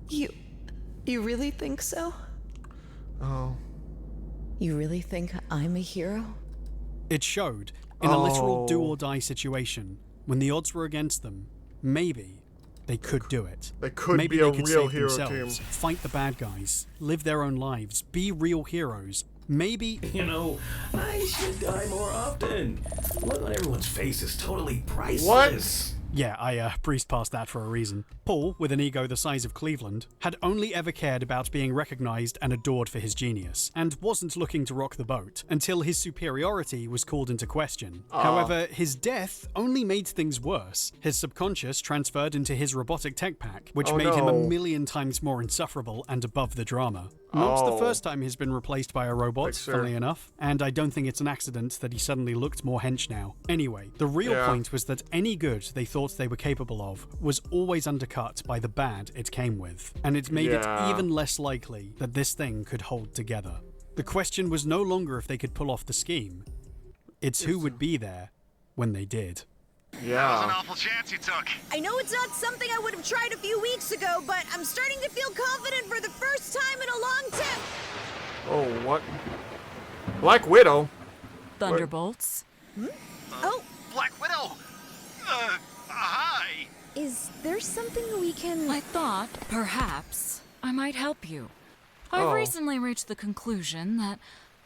You really think so? Oh. You really think I'm a hero? It showed, in a literal do-or-die situation, when the odds were against them, maybe they could do it. They could maybe be they a could real save hero themselves, team. fight the bad guys, live their own lives, be real heroes. Maybe... You know, I should die more often. Look on everyone's face is totally priceless. What? Yeah, I breezed past that for a reason. Paul, with an ego the size of Cleveland, had only ever cared about being recognized and adored for his genius, and wasn't looking to rock the boat until his superiority was called into question. However, his death only made things worse. His subconscious transferred into his robotic tech pack, which made him a million times more insufferable and above the drama. Not the first time he's been replaced by a robot, funnily enough, and I don't think it's an accident that he suddenly looked more hench now. Anyway, the real point was that any good they thought they were capable of was always undercut by the bad it came with, and it made it even less likely that this thing could hold together. The question was no longer if they could pull off the scheme. It's who would be there when they did. Yeah. That was an awful chance you took. I know it's not something I would have tried a few weeks ago, but I'm starting to feel confident for the first time in a long time. Oh, what? Black Widow? Thunderbolts? Oh. Black Widow! Hi! Is there something we can... I thought, perhaps, I might help you. I've recently reached the conclusion that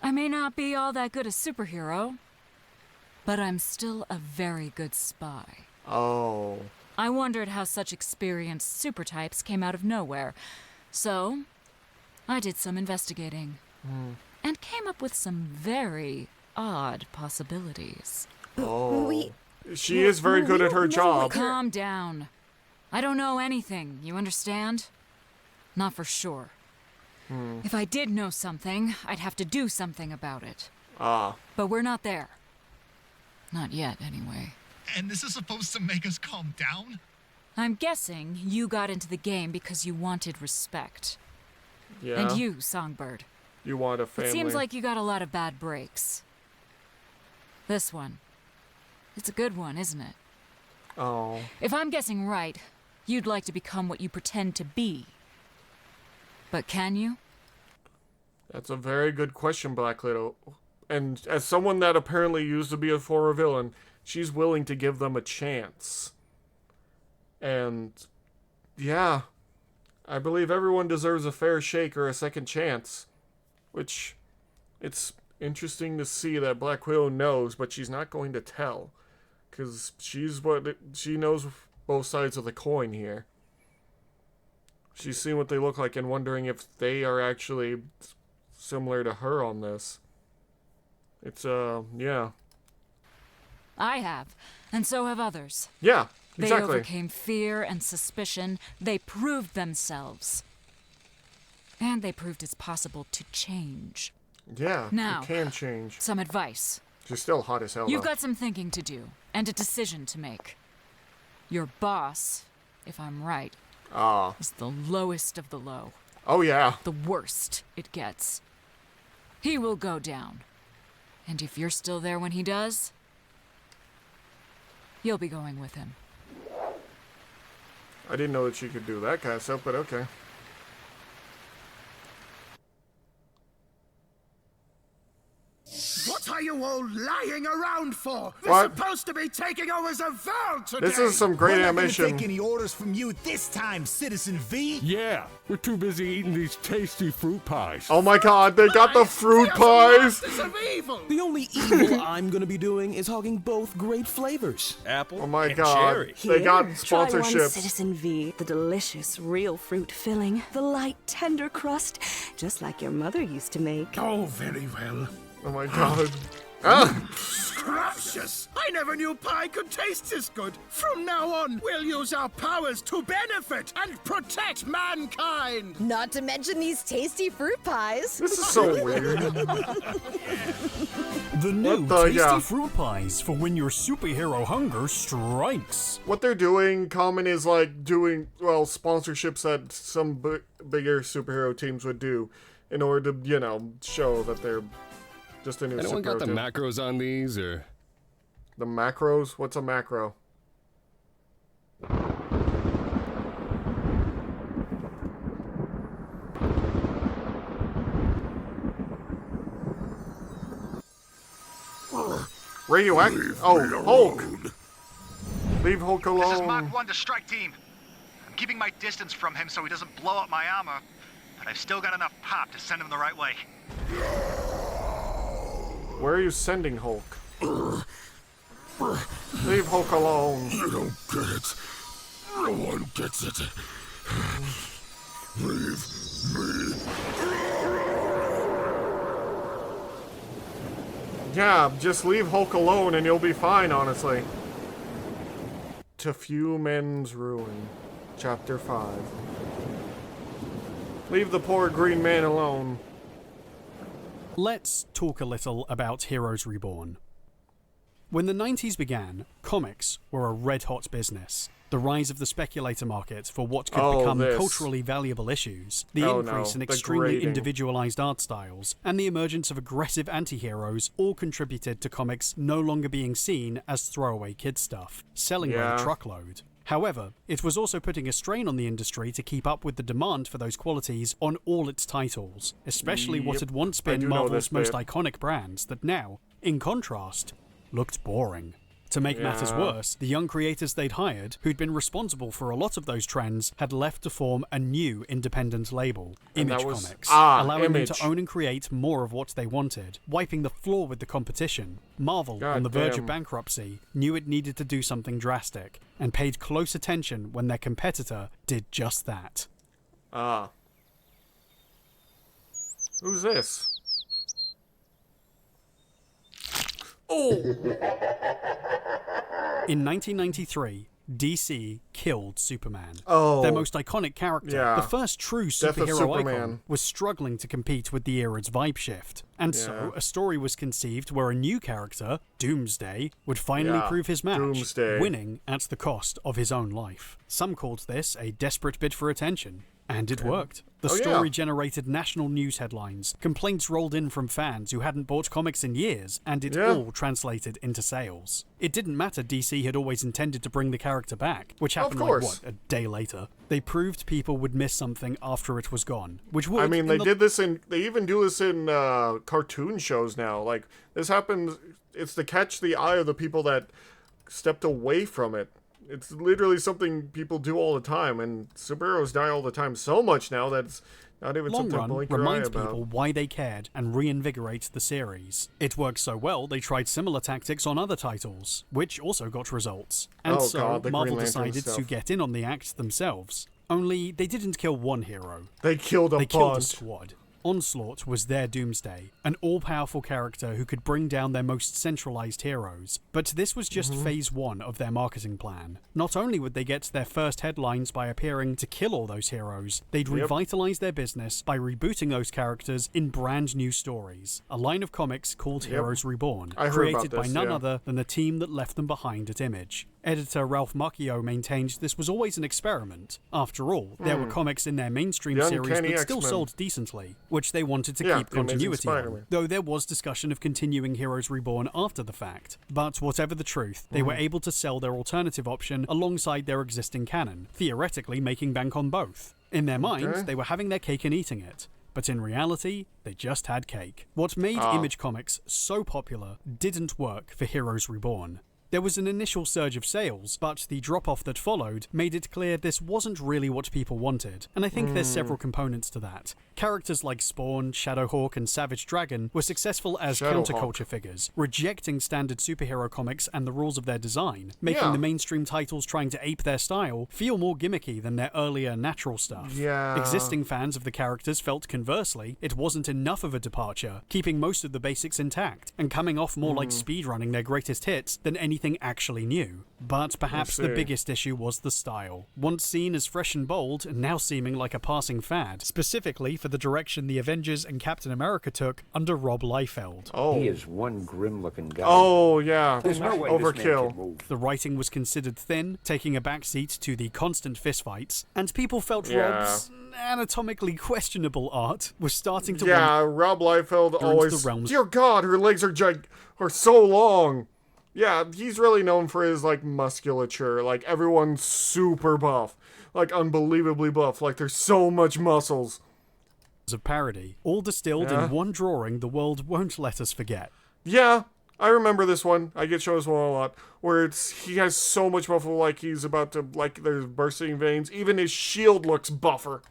I may not be all that good a superhero, but I'm still a very good spy. Oh. I wondered how such experienced super types came out of nowhere, so I did some investigating and came up with some very odd possibilities. Oh. She is very good at her job. Calm down. I don't know anything, you understand? Not for sure. If I did know something, I'd have to do something about it. But we're not there. Not yet, anyway. And this is supposed to make us calm down? I'm guessing you got into the game because you wanted respect. Yeah. And you, Songbird. You want a family. It seems like you got a lot of bad breaks. This one. It's a good one, isn't it? Oh. If I'm guessing right, you'd like to become what you pretend to be. But can you? That's a very good question, Black Widow. And as someone that apparently used to be a former villain, she's willing to give them a chance. And yeah, I believe everyone deserves a fair shake or a second chance. Which, it's interesting to see that Black Widow knows, but she's not going to tell. Because she knows both sides of the coin here. She's seen what they look like and wondering if they are actually similar to her on this. It's, yeah. I have, and so have others. Yeah, exactly. They overcame fear and suspicion. They proved themselves. And they proved it's possible to change. Yeah, now, it can change. Some advice. She's still hot as hell, You've though. got some thinking to do, and a decision to make. Your boss, if I'm right, is the lowest of the low. Oh, yeah. The worst it gets. He will go down. And if you're still there when he does, you'll be going with him. I didn't know that she could do that kind of stuff, but okay. What are you all lying around for? We're What? supposed to be taking over the vault today! This is some great We're not animation. gonna take any orders from you this time, Citizen V. Yeah, we're too busy eating these tasty fruit pies. Oh my god, they got the fruit pies! The only evil I'm gonna be doing is hogging both great flavors. Apple Oh my and god, cherry. they got Try one, sponsorships. Citizen V. The delicious, real fruit filling. The light, tender crust. Just like your mother used to make. Oh, very well. Oh my god. Gracious! I never knew pie could taste this good. From now on, we'll use our powers to benefit and protect mankind. Not to mention these tasty fruit pies. This is so weird. The new What the- tasty yeah. fruit pies for when your superhero hunger strikes. What they're doing, Common, is like doing, well, sponsorships that some bigger superhero teams would do in order to, you know, show that they're just a new Anyone got superhero the team. macros on these, or? The macros? What's a macro? Radioactive? Oh, Hulk! Leave Hulk alone. This is Mach 1 to strike team. I'm keeping my distance from him so he doesn't blow up my armor, but I've still got enough pop to send him the right way. Where are you sending Hulk? Leave Hulk alone. You don't get it. No one gets it. Leave me. Yeah, just leave Hulk alone and you'll be fine, honestly. To Few Men's Ruin, Chapter 5. Leave the poor green man alone. Let's talk a little about Heroes Reborn. When the 90s began, Comics were a red-hot business. The rise of the speculator market for what could become culturally valuable issues, the increase in extremely individualized art styles, and the emergence of aggressive anti-heroes all contributed to comics no longer being seen as throwaway kid stuff, selling by the truckload. However, it was also putting a strain on the industry to keep up with the demand for those qualities on all its titles, especially what had once been Marvel's most iconic brands that now, in contrast, looked boring. To make matters worse, the young creators they'd hired, who'd been responsible for a lot of those trends, had left to form a new independent label, Image Comics, allowing them to own and create more of what they wanted, wiping the floor with the competition. Marvel, on the verge of bankruptcy, knew it needed to do something drastic, and paid close attention when their competitor did just that. Who's this? Oh! In 1993, DC killed Superman. Oh. Their most iconic character, the first true superhero icon, was struggling to compete with the era's vibe shift. And so, a story was conceived where a new character, Doomsday, would finally prove his match, winning at the cost of his own life. Some called this a desperate bid for attention. And it worked. The story generated national news headlines, complaints rolled in from fans who hadn't bought comics in years, and it all translated into sales. It didn't matter DC had always intended to bring the character back, which happened a day later. They proved people would miss something after it was gone, which would... I mean, they even do this in cartoon shows now. Like, this happens, it's to catch the eye of the people that stepped away from it. It's literally something people do all the time, and superheroes die all the time so much now that it's not even something to blink your eye about. Reminds people why they cared and reinvigorates the series. It worked so well, they tried similar tactics on other titles, which also got results. And Marvel decided to get in on the act themselves. Only, they didn't kill one hero. They killed a bunch. They killed a squad. Onslaught was their Doomsday, an all-powerful character who could bring down their most centralized heroes. But this was just phase 1 of their marketing plan. Not only would they get their first headlines by appearing to kill all those heroes, they'd revitalize their business by rebooting those characters in brand new stories. A line of comics called Heroes Reborn, created by none other than the team that left them behind at Image. Editor Ralph Macchio maintained this was always an experiment. After all, there were comics in their mainstream series that still sold decently, which they wanted to keep continuity on, though there was discussion of continuing Heroes Reborn after the fact. But whatever the truth, they were able to sell their alternative option alongside their existing canon, theoretically making bank on both. In their minds, they were having their cake and eating it. But in reality, they just had cake. What made Image Comics so popular didn't work for Heroes Reborn. There was an initial surge of sales, but the drop-off that followed made it clear this wasn't really what people wanted, and I think there's several components to that. Characters like Spawn, Shadowhawk, and Savage Dragon were successful as counterculture figures, rejecting standard superhero comics and the rules of their design, making the mainstream titles trying to ape their style feel more gimmicky than their earlier natural stuff. Existing fans of the characters felt conversely, it wasn't enough of a departure, keeping most of the basics intact, and coming off more like speedrunning their greatest hits than anything actually new. But perhaps the biggest issue was the style. Once seen as fresh and bold, and now seeming like a passing fad, specifically for the direction the Avengers and Captain America took under Rob Liefeld. He is one grim-looking guy. Oh, yeah. There's no way overkill. this man can move. The writing was considered thin, taking a backseat to the constant fistfights, and people felt Rob's anatomically questionable art was starting to Rob Liefeld always... Dear God, her legs are so long. Yeah, he's really known for his, like, musculature. Like, everyone's super buff. Like, unbelievably buff. Like, there's so much muscles. Of parody, all distilled in one drawing the world won't let us forget. Yeah, I remember this one. I get shown this one a lot. Where he has so much muscle, like he's about to, like, there's bursting veins. Even his shield looks buffer.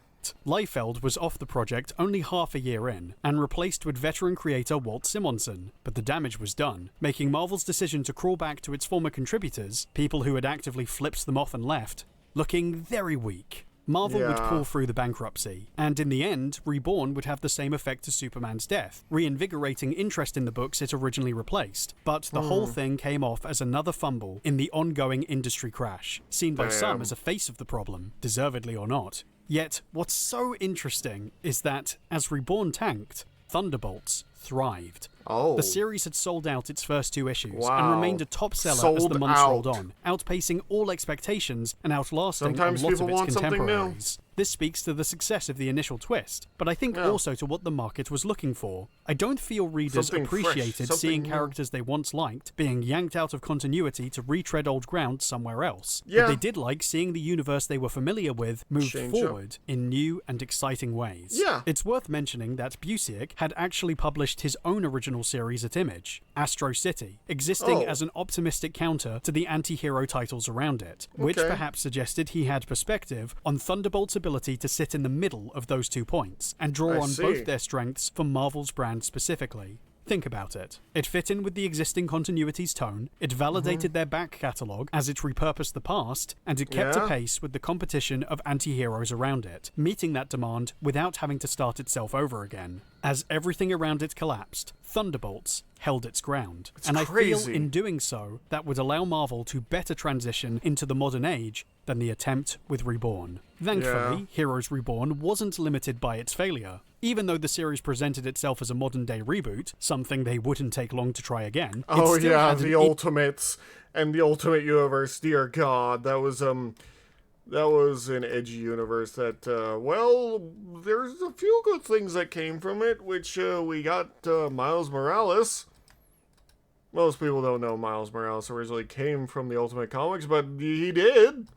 Liefeld was off the project only half a year in, and replaced with veteran creator Walt Simonson, but the damage was done, making Marvel's decision to crawl back to its former contributors, people who had actively flipped them off and left, looking very weak. Marvel would pull through the bankruptcy, and in the end, Reborn would have the same effect as Superman's death, reinvigorating interest in the books it originally replaced. But the whole thing came off as another fumble in the ongoing industry crash, seen by some as a face of the problem, deservedly or not. Yet, what's so interesting is that, as Reborn tanked, Thunderbolts thrived. Oh. The series had sold out its first 2 issues Wow. and remained a top seller as Sold the months out. rolled on, outpacing all expectations and outlasting Sometimes a lot people of its want something new. contemporaries. This speaks to the success of the initial twist, but I think also to what the market was looking for. I don't feel readers Something fresh, appreciated something seeing new. characters they once liked being yanked out of continuity to retread old ground somewhere else. Yeah. But they did like seeing the universe they were familiar with move Change forward in new and exciting ways. Yeah. It's worth mentioning that Busiek had actually published his own original series at Image, Astro City, existing as an optimistic counter to the anti-hero titles around it, which Okay. perhaps suggested he had perspective on Thunderbolts' ability to sit in the middle of those 2 points and draw I on see. both their strengths for Marvel's brand specifically. Think about it. It fit in with the existing continuity's tone, it validated their back catalogue as it repurposed the past, and it kept Yeah. pace with the competition of anti-heroes around it, meeting that demand without having to start itself over again. As everything around it collapsed, Thunderbolts held its ground. And I feel crazy. in doing so, that would allow Marvel to better transition into the modern age than the attempt with Reborn. Thankfully, Heroes Reborn wasn't limited by its failure. Even though the series presented itself as a modern-day reboot, something they wouldn't take long to try again. Oh it still yeah, had the an Ultimates and the Ultimate Universe. Dear God, that was an edgy universe that, well, there's a few good things that came from it, which, we got, Miles Morales. Most people don't know Miles Morales originally came from the Ultimate Comics, but he did.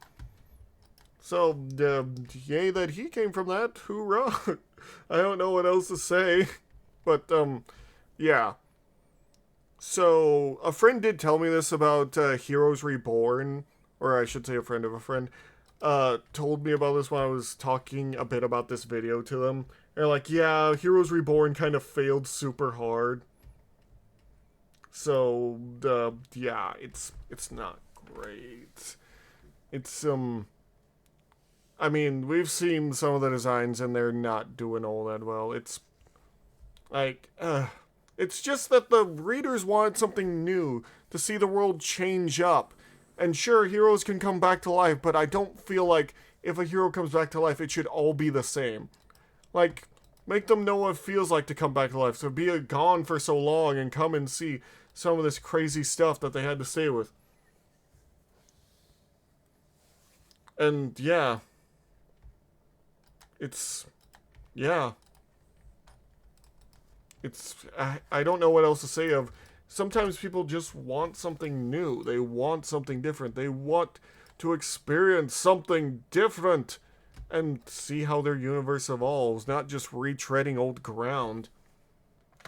So, yay that he came from that. Hoorah. I don't know what else to say. But, yeah. So, a friend did tell me this about, Heroes Reborn, or I should say a friend of a friend, told me about this when I was talking a bit about this video to them. They're like, yeah, Heroes Reborn kind of failed super hard. So, yeah, it's not great. It's, I mean, we've seen some of the designs and they're not doing all that well. It's, like, it's just that the readers wanted something new to see the world change up. And sure, heroes can come back to life, but I don't feel like if a hero comes back to life, it should all be the same. Like, make them know what it feels like to come back to life. So be gone for so long and come and see some of this crazy stuff that they had to stay with. And, yeah. It's... yeah. It's... I don't know what else to say of... Sometimes people just want something new. They want something different. They want to experience something different and see how their universe evolves, not just retreading old ground.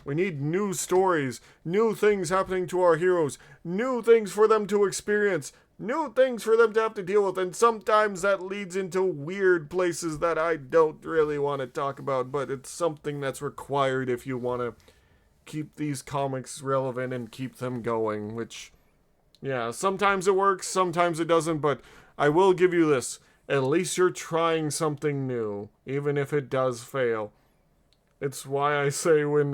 We need new stories, new things happening to our heroes, new things for them to experience, new things for them to have to deal with, and sometimes that leads into weird places that I don't really want to talk about, but it's something that's required if you want to keep these comics relevant and keep them going, which, yeah, sometimes it works, sometimes it doesn't, but I will give you this. At least you're trying something new, even if it does fail. It's why I say when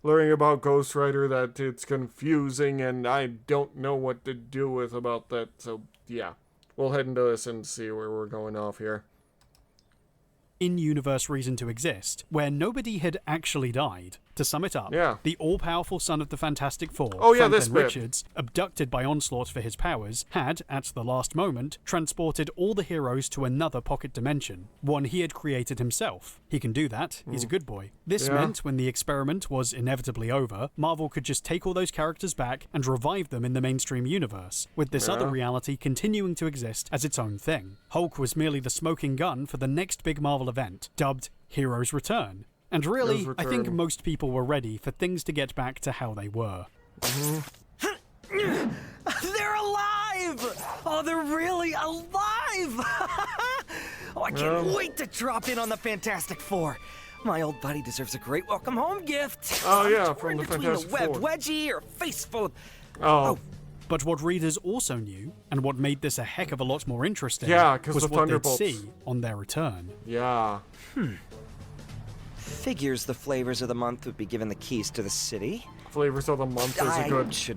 learning about Ghost Rider that it's confusing and I don't know what to do with about that, so yeah. We'll head into this and see where we're going off here. In-universe reason to exist, where nobody had actually died. To sum it up, the all-powerful son of the Fantastic Four, this Franklin bit. Richards, abducted by Onslaught for his powers, had, at the last moment, transported all the heroes to another pocket dimension, one he had created himself. He can do that, he's a good boy. This meant when the experiment was inevitably over, Marvel could just take all those characters back and revive them in the mainstream universe, with this other reality continuing to exist as its own thing. Hulk was merely the smoking gun for the next big Marvel event, dubbed Heroes Return. And really, I think most people were ready for things to get back to how they were. They're alive! Oh, they're really alive! Oh, I can't wait to drop in on the Fantastic Four. My old buddy deserves a great welcome home gift. Oh, yeah, I'm from torn the between Fantastic a webbed Four. wedgie or a face full of... Oh. But what readers also knew, and what made this a heck of a lot more interesting, because was the what they'd Thunderbolts. see on their return. Yeah. Figures the flavors of the month would be given the keys to the city. Flavors of the month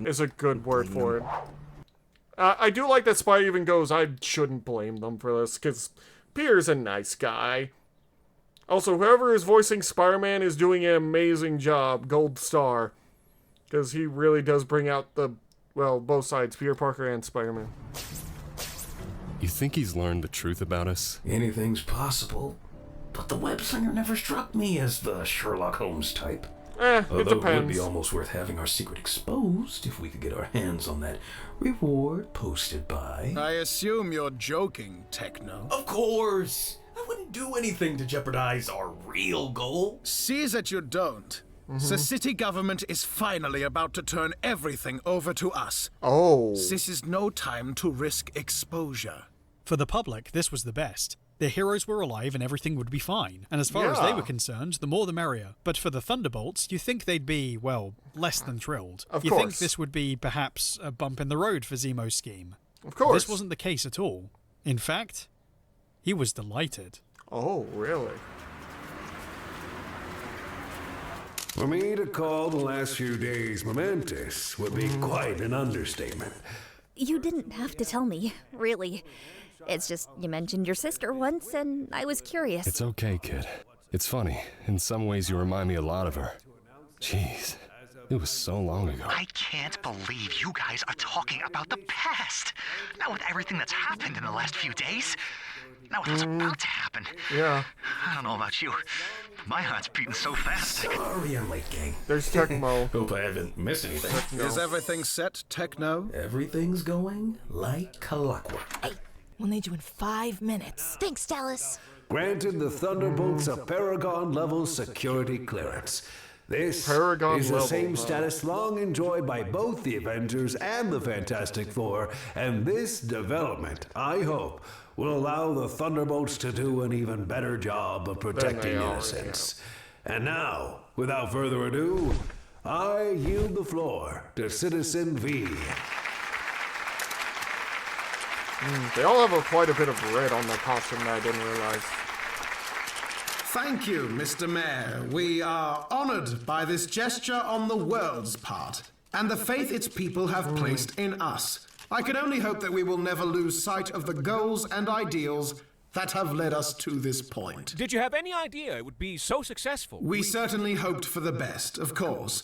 is a good word blame for them. it. I do like that Spy even goes, I shouldn't blame them for this, because Peter's a nice guy. Also, whoever is voicing Spider-Man is doing an amazing job. Gold star. Because he really does bring out the, well, both sides, Peter Parker and Spider-Man. You think he's learned the truth about us? Anything's possible. But the web slinger never struck me as the Sherlock Holmes type. It Although depends. it would be almost worth having our secret exposed if we could get our hands on that reward posted by... I assume you're joking, Techno. Of course! I wouldn't do anything to jeopardize our real goal. See that you don't. The city government is finally about to turn everything over to us. Oh. This is no time to risk exposure. For the public, this was the best. Their heroes were alive and everything would be fine. And as far as they were concerned, the more the merrier. But for the Thunderbolts, you think they'd be, well, less than thrilled. Of you course. think this would be, perhaps, a bump in the road for Zemo's scheme. Of course. This wasn't the case at all. In fact, he was delighted. Oh, really? For me to call the last few days momentous would be quite an understatement. You didn't have to tell me, really. It's just you mentioned your sister once, and I was curious. It's okay, kid. It's funny. In some ways, you remind me a lot of her. Jeez, it was so long ago. I can't believe you guys are talking about the past. Not with everything that's happened in the last few days. Not with what's about to happen. Yeah. I don't know about you. My heart's beating so fast. Sorry I'm late, gang. There's Tecmo. Hope I haven't missed anything. Is everything set, Techno? Everything's going like clockwork. Hey, we'll need you in 5 minutes. Thanks, Dallas. Granted the Thunderbolts a Paragon-level security clearance. This Paragon is the level, same status long enjoyed by both the Avengers and the Fantastic Four, and this development, I hope, will allow the Thunderbolts to do an even better job of protecting innocents. And now, without further ado, I yield the floor to Citizen V. They all have quite a bit of red on their costume that I didn't realize. Thank you, Mr. Mayor. We are honored by this gesture on the world's part, and the faith its people have placed in us. I can only hope that we will never lose sight of the goals and ideals that have led us to this point. Did you have any idea it would be so successful? We certainly hoped for the best, of course,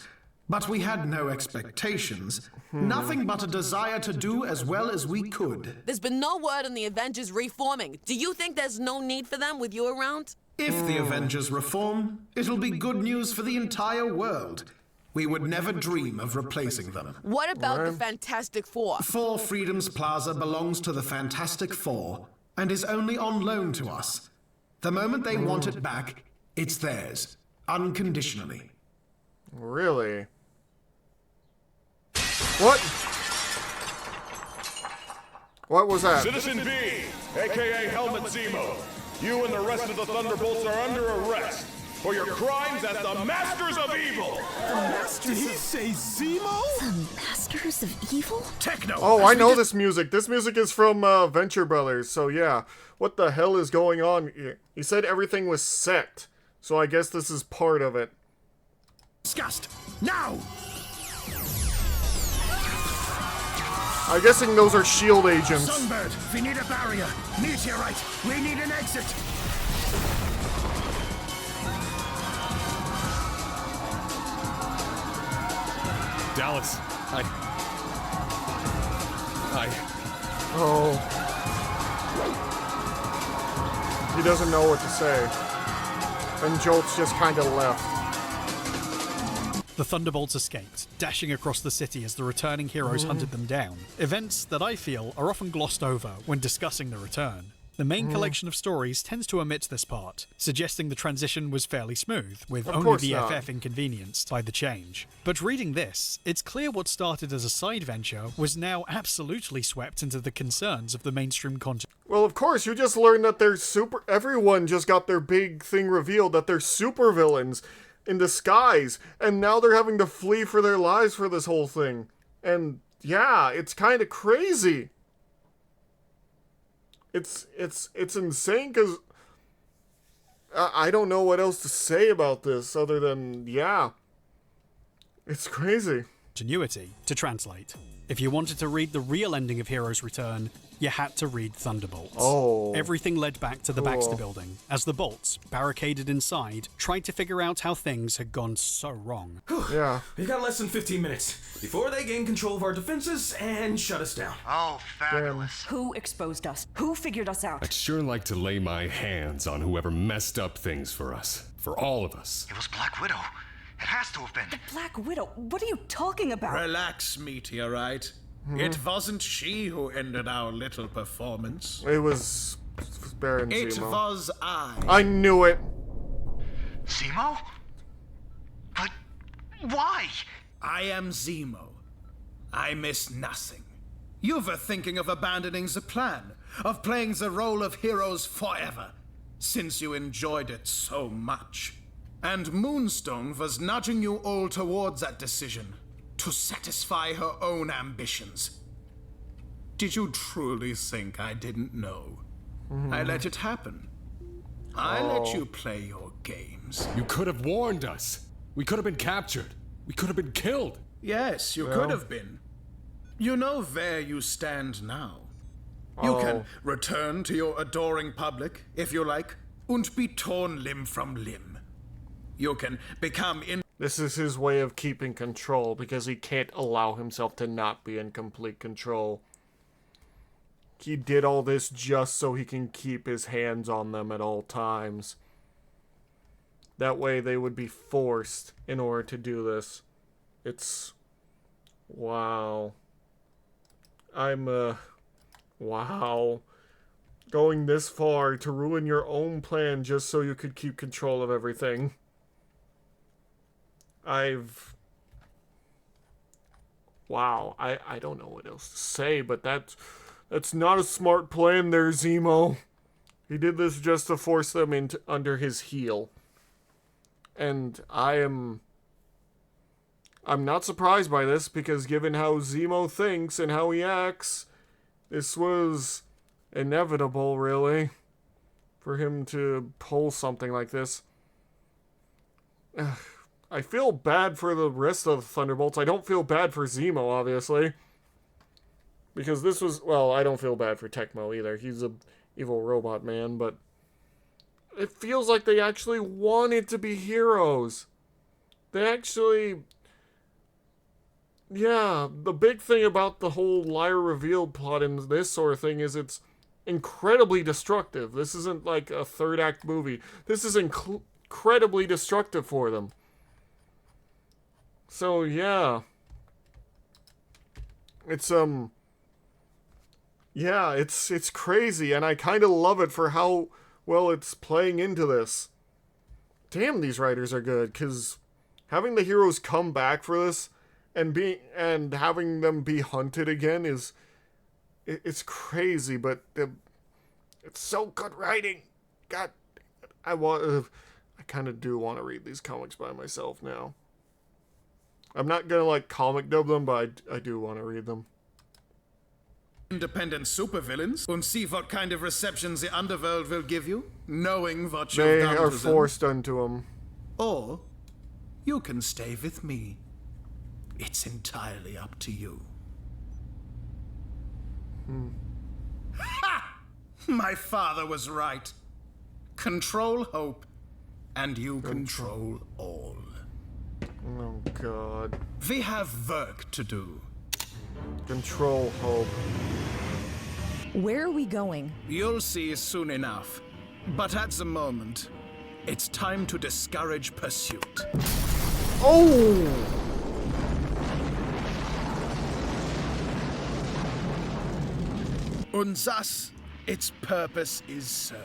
but we had no expectations. Nothing but a desire to do as well as we could. There's been no word on the Avengers reforming. Do you think there's no need for them with you around? If the Avengers reform, it'll be good news for the entire world. We would never dream of replacing them. What about the Fantastic Four? Four Freedoms Plaza belongs to the Fantastic Four and is only on loan to us. The moment they want it back, it's theirs, unconditionally. Really? What? What was that? Citizen B, aka Helmet Zemo, you and the rest of the Thunderbolts are under arrest for your crimes as the Masters of Evil! Did he say Zemo? The Masters of Evil? Techno! Oh, I know this music. This music is from Venture Brothers, so yeah. What the hell is going on here? He said everything was set, so I guess this is part of it. Disgust! Now! I'm guessing those are S.H.I.E.L.D. agents. Sunbird, we need a barrier. Meteorite, we need an exit. Dallas, Oh. He doesn't know what to say. And Jolt's just kind of left. The Thunderbolts escaped, dashing across the city as the returning heroes hunted them down. Events that I feel are often glossed over when discussing the return. The main collection of stories tends to omit this part, suggesting the transition was fairly smooth, with Of only course the not. FF inconvenienced by the change. But reading this, it's clear what started as a side venture was now absolutely swept into the concerns of the mainstream content. Well, of course, you just learned that they're super... Everyone just got their big thing revealed, that they're supervillains in disguise, and now they're having to flee for their lives for this whole thing. And, yeah, it's kind of crazy. It's insane, because I don't know what else to say about this other than, yeah, it's crazy. Ingenuity to translate. If you wanted to read the real ending of Heroes Return, you had to read Thunderbolts. Oh. Everything led back to the Cool. Baxter Building, as the Bolts, barricaded inside, tried to figure out how things had gone so wrong. Yeah. We've got less than 15 minutes before they gain control of our defenses and shut us down. Oh, fabulous. Who exposed us? Who figured us out? I'd sure like to lay my hands on whoever messed up things for us. For all of us. It was Black Widow. It has to have been. The Black Widow? What are you talking about? Relax, Meteorite. It wasn't she who ended our little performance. It was Baron It Zemo. was I. I knew it. Zemo? But why? I am Zemo. I miss nothing. You were thinking of abandoning the plan, of playing the role of heroes forever, since you enjoyed it so much. And Moonstone was nudging you all towards that decision, to satisfy her own ambitions. Did you truly think I didn't know? I let it happen. I let you play your games. You could have warned us. We could have been captured. We could have been killed. Yes, you could have been. You know where you stand now. You can return to your adoring public, if you like, and be torn limb from limb. You can become This is his way of keeping control, because he can't allow himself to not be in complete control. He did all this just so he can keep his hands on them at all times. That way they would be forced in order to do this. It's... wow. Wow. Going this far to ruin your own plan just so you could keep control of everything. Wow, I don't know what else to say, but that's not a smart plan there, Zemo. He did this just to force them into under his heel. And I'm not surprised by this, because given how Zemo thinks and how he acts, this was inevitable, really, for him to pull something like this. I feel bad for the rest of the Thunderbolts. I don't feel bad for Zemo, obviously. Because this was... well, I don't feel bad for Tecmo either. He's a evil robot man, but... it feels like they actually wanted to be heroes. They actually... yeah, the big thing about the whole liar revealed plot in this sort of thing is it's incredibly destructive. This isn't like a third act movie. This is incredibly destructive for them. So, yeah. It's, yeah, it's crazy, and I kind of love it for how well it's playing into this. Damn, these writers are good, because having the heroes come back for this and having them be hunted again it's crazy, but it's so good writing. God, I kind of do want to read these comics by myself now. I'm not gonna like comic dub them, but I do want to read them. Independent supervillains and see what kind of receptions the underworld will give you, knowing what you've They done are to forced them. unto them. Or you can stay with me. It's entirely up to you. Ha! My father was right. Control hope, and you control all. Oh, God. We have work to do. Control hope. Where are we going? You'll see soon enough. But at the moment, it's time to discourage pursuit. Oh! And thus, its purpose is served.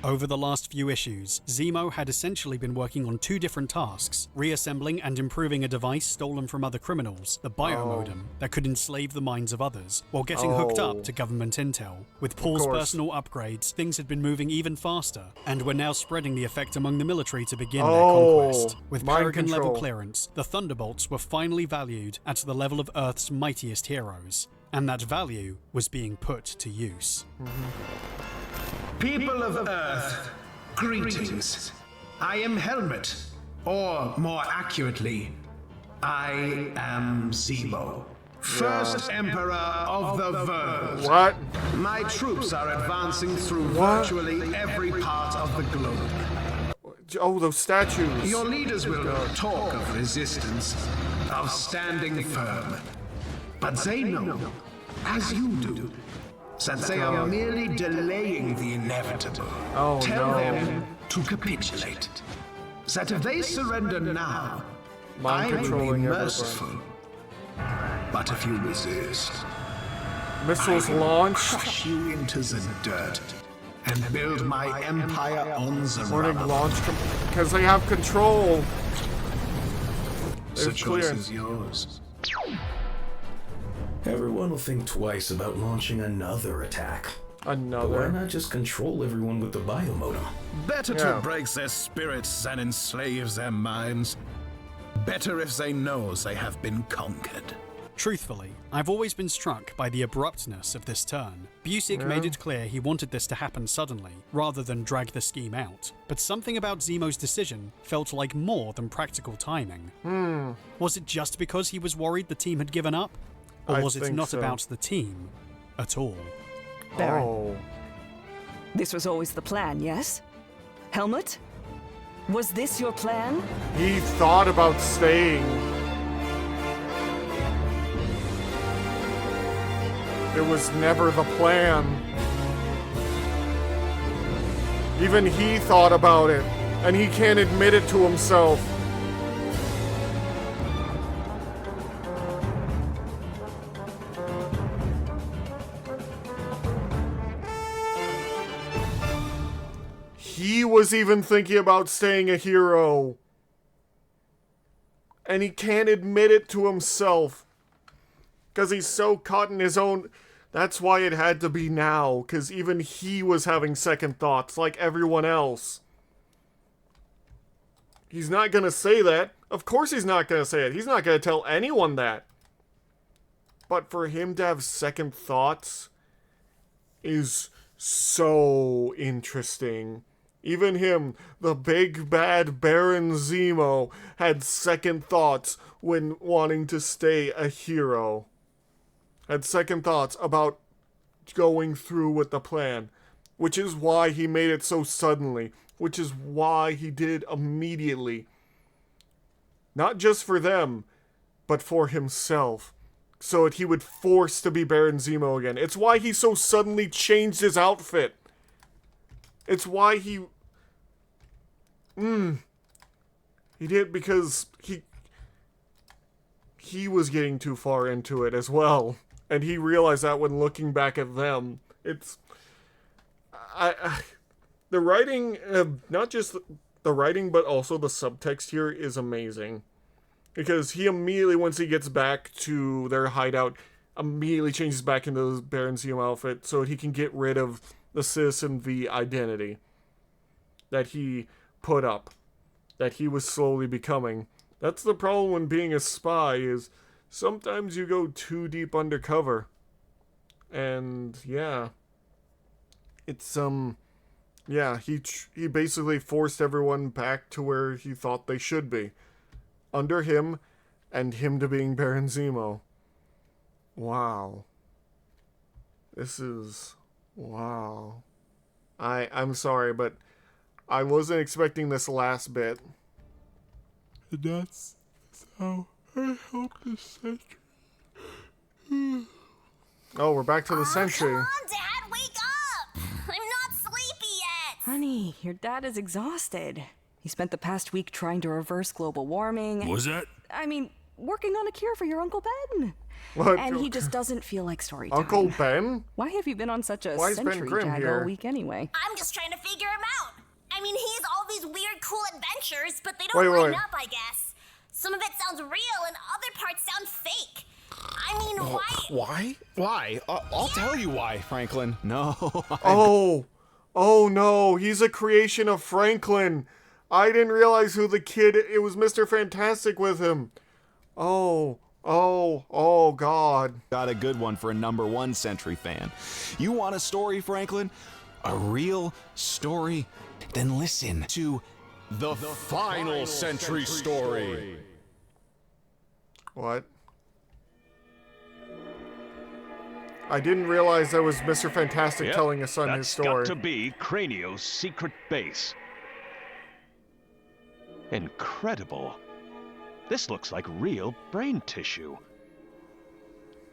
Over the last few issues, Zemo had essentially been working on two different tasks, reassembling and improving a device stolen from other criminals, the biomodem, that could enslave the minds of others, while getting hooked up to government intel. With Paul's personal upgrades, things had been moving even faster, and were now spreading the effect among the military to begin their conquest. With Paragon-level clearance, the Thunderbolts were finally valued at the level of Earth's mightiest heroes, and that value was being put to use. People of Earth, greetings. I am Helmet, or more accurately, I am Zemo, first Emperor of the Verge. What? My troops are advancing through virtually every part of the globe. Oh, those statues. Your leaders will talk of resistance, of standing firm. But they know, as you do, that they are merely delaying the inevitable. Oh, Tell them to capitulate. That if they surrender now, I will be merciful. But if you resist, missiles I will launched. crush you into the dirt and build my empire on the rubble. Launch because they have control. The choice is yours. Everyone will think twice about launching another attack. But why not just control everyone with the biomodem? Better to break their spirits than enslave their minds. Better if they know they have been conquered. Truthfully, I've always been struck by the abruptness of this turn. Busiek made it clear he wanted this to happen suddenly, rather than drag the scheme out. But something about Zemo's decision felt like more than practical timing. Was it just because he was worried the team had given up? Or was it not about the team at all? Baron. This was always the plan, yes? Helmut? Was this your plan? He thought about staying. It was never the plan. Even he thought about it, and he can't admit it to himself. He was even thinking about staying a hero. And he can't admit it to himself. Because he's so caught in his own... That's why it had to be now. Because even he was having second thoughts, like everyone else. He's not going to say that. Of course he's not going to say it. He's not going to tell anyone that. But for him to have second thoughts is so interesting. Even him, the big bad Baron Zemo, had second thoughts when wanting to stay a hero. Had second thoughts about going through with the plan. Which is why he made it so suddenly. Which is why he did it immediately. Not just for them, but for himself. So that he would force to be Baron Zemo again. It's why he so suddenly changed his outfit. It's why he... He did because he was getting too far into it as well. And he realized that when looking back at them. It's... the writing, not just the writing, but also the subtext here is amazing. Because he immediately, once he gets back to their hideout, immediately changes back into the Baron Zemo outfit so he can get rid of the Citizen V identity that he put up, that he was slowly becoming. That's the problem when being a spy, is sometimes you go too deep undercover. And yeah, it's yeah, he basically forced everyone back to where he thought they should be, under him, and him to being Baron Zemo. Wow. This is... wow. I'm sorry, but I wasn't expecting this last bit. That's how I hope the sentry... Oh, we're back to the sentry. Come on, Dad, wake up! I'm not sleepy yet! Honey, your dad is exhausted. He spent the past week trying to reverse global warming. Was that? I mean, working on a cure for your Uncle Ben. What? And he just doesn't feel like story time. Uncle Ben? Why have you been on such a Why is Ben century Grimm jag here? all week anyway? I'm just trying to figure him out. I mean, he has all these weird, cool adventures, but they Wait, don't line wait. up, I guess. Some of it sounds real, and other parts sound fake. I mean, why? Why? I'll tell you why, Franklin. No. Oh no, he's a creation of Franklin. I didn't realize who the kid... It was Mr. Fantastic with him. Oh God. Got a good one for a #1 Sentry fan. You want a story, Franklin? A real story? Then listen to the final Sentry story. What? I didn't realize that was Mr. Fantastic telling his son his story. That's got to be Cranio's secret base. Incredible. This looks like real brain tissue.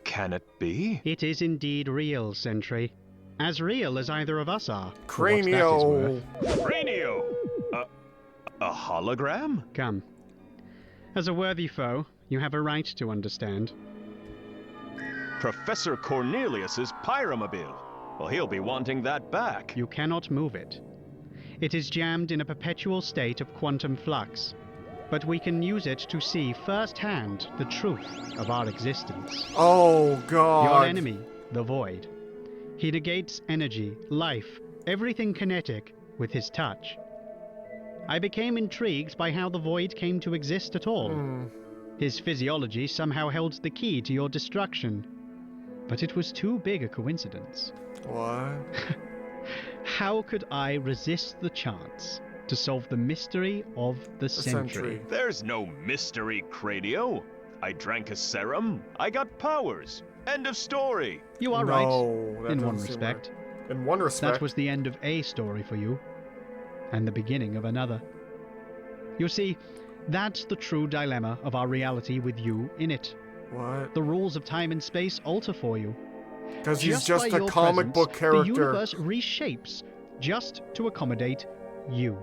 Can it be? It is indeed real, Sentry. As real as either of us are. Cranio! Cranio! A hologram? Come. As a worthy foe, you have a right to understand. Professor Cornelius's pyromobile. Well, he'll be wanting that back. You cannot move it. It is jammed in a perpetual state of quantum flux. But we can use it to see firsthand the truth of our existence. Oh, God. Your enemy, the Void. He negates energy, life, everything kinetic with his touch. I became intrigued by how the Void came to exist at all. His physiology somehow held the key to your destruction. But it was too big a coincidence. What? How could I resist the chance to solve the mystery of the Sentry? There's no mystery, Cranio. I drank a serum. I got powers. End of story. You are right. In one respect. Right. In one respect. That was the end of a story for you. And the beginning of another. You see, that's the true dilemma of our reality with you in it. What? The rules of time and space alter for you. Because he's just a comic book character. The universe reshapes just to accommodate you.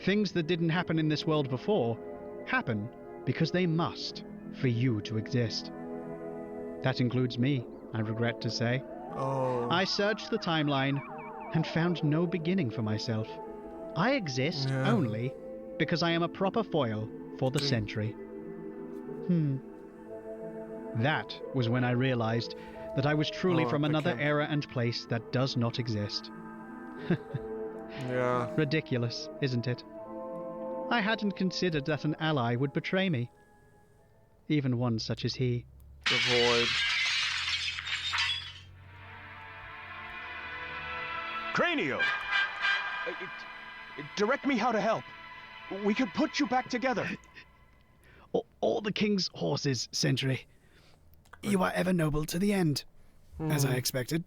Things that didn't happen in this world before happen because they must for you to exist. That includes me, I regret to say. Oh. I searched the timeline and found no beginning for myself. I exist only because I am a proper foil for the Sentry. That was when I realized that I was truly from another era and place that does not exist. Yeah. Ridiculous, isn't it? I hadn't considered that an ally would betray me. Even one such as he. The Void. Cranio! Direct me how to help. We could put you back together. All the king's horses, Sentry. You are ever noble to the end, as I expected.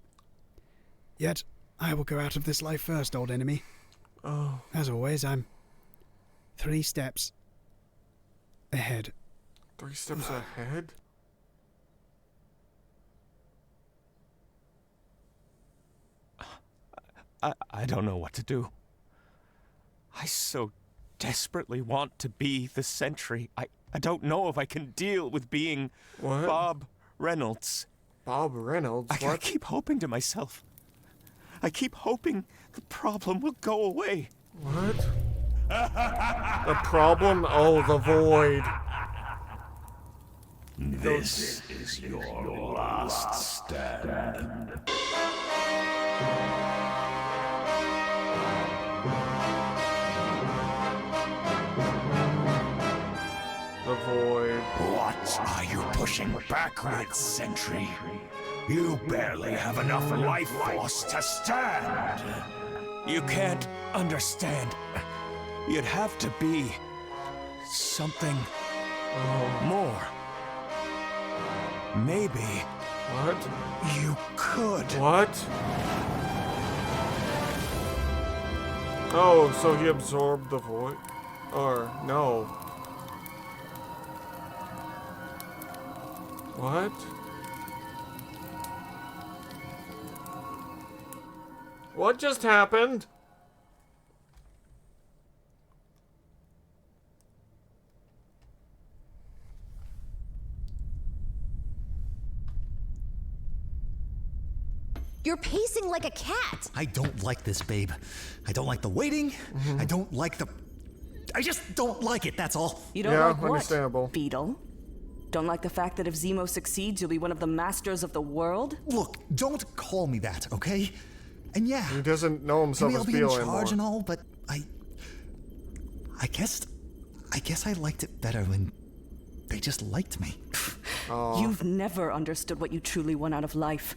Yet, I will go out of this life first, old enemy. Oh. As always, I'm 3 steps ahead. 3 steps ahead? I don't know what to do. I so desperately want to be the Sentry. I don't know if I can deal with being Bob Reynolds. Bob Reynolds? I keep hoping to myself. I keep hoping the problem will go away. What? The problem? Oh, the Void. This is your last stand. The Void. What are you pushing back with, Sentry? You barely have enough life force to stand. You can't understand. You'd have to be something more. Maybe. What? You could. What? Oh, so he absorbed the Void? Or, no. What? What just happened? You're pacing like a cat. I don't like this, babe. I don't like the waiting. I don't like the... I just don't like it, that's all. You don't like what, Beetle? Don't like the fact that if Zemo succeeds, you'll be one of the masters of the world? Look, don't call me that, okay? And yeah... He doesn't know himself maybe as I'll be Beetle in charge anymore. and all, but I guess I liked it better when they just liked me. You've never understood what you truly want out of life.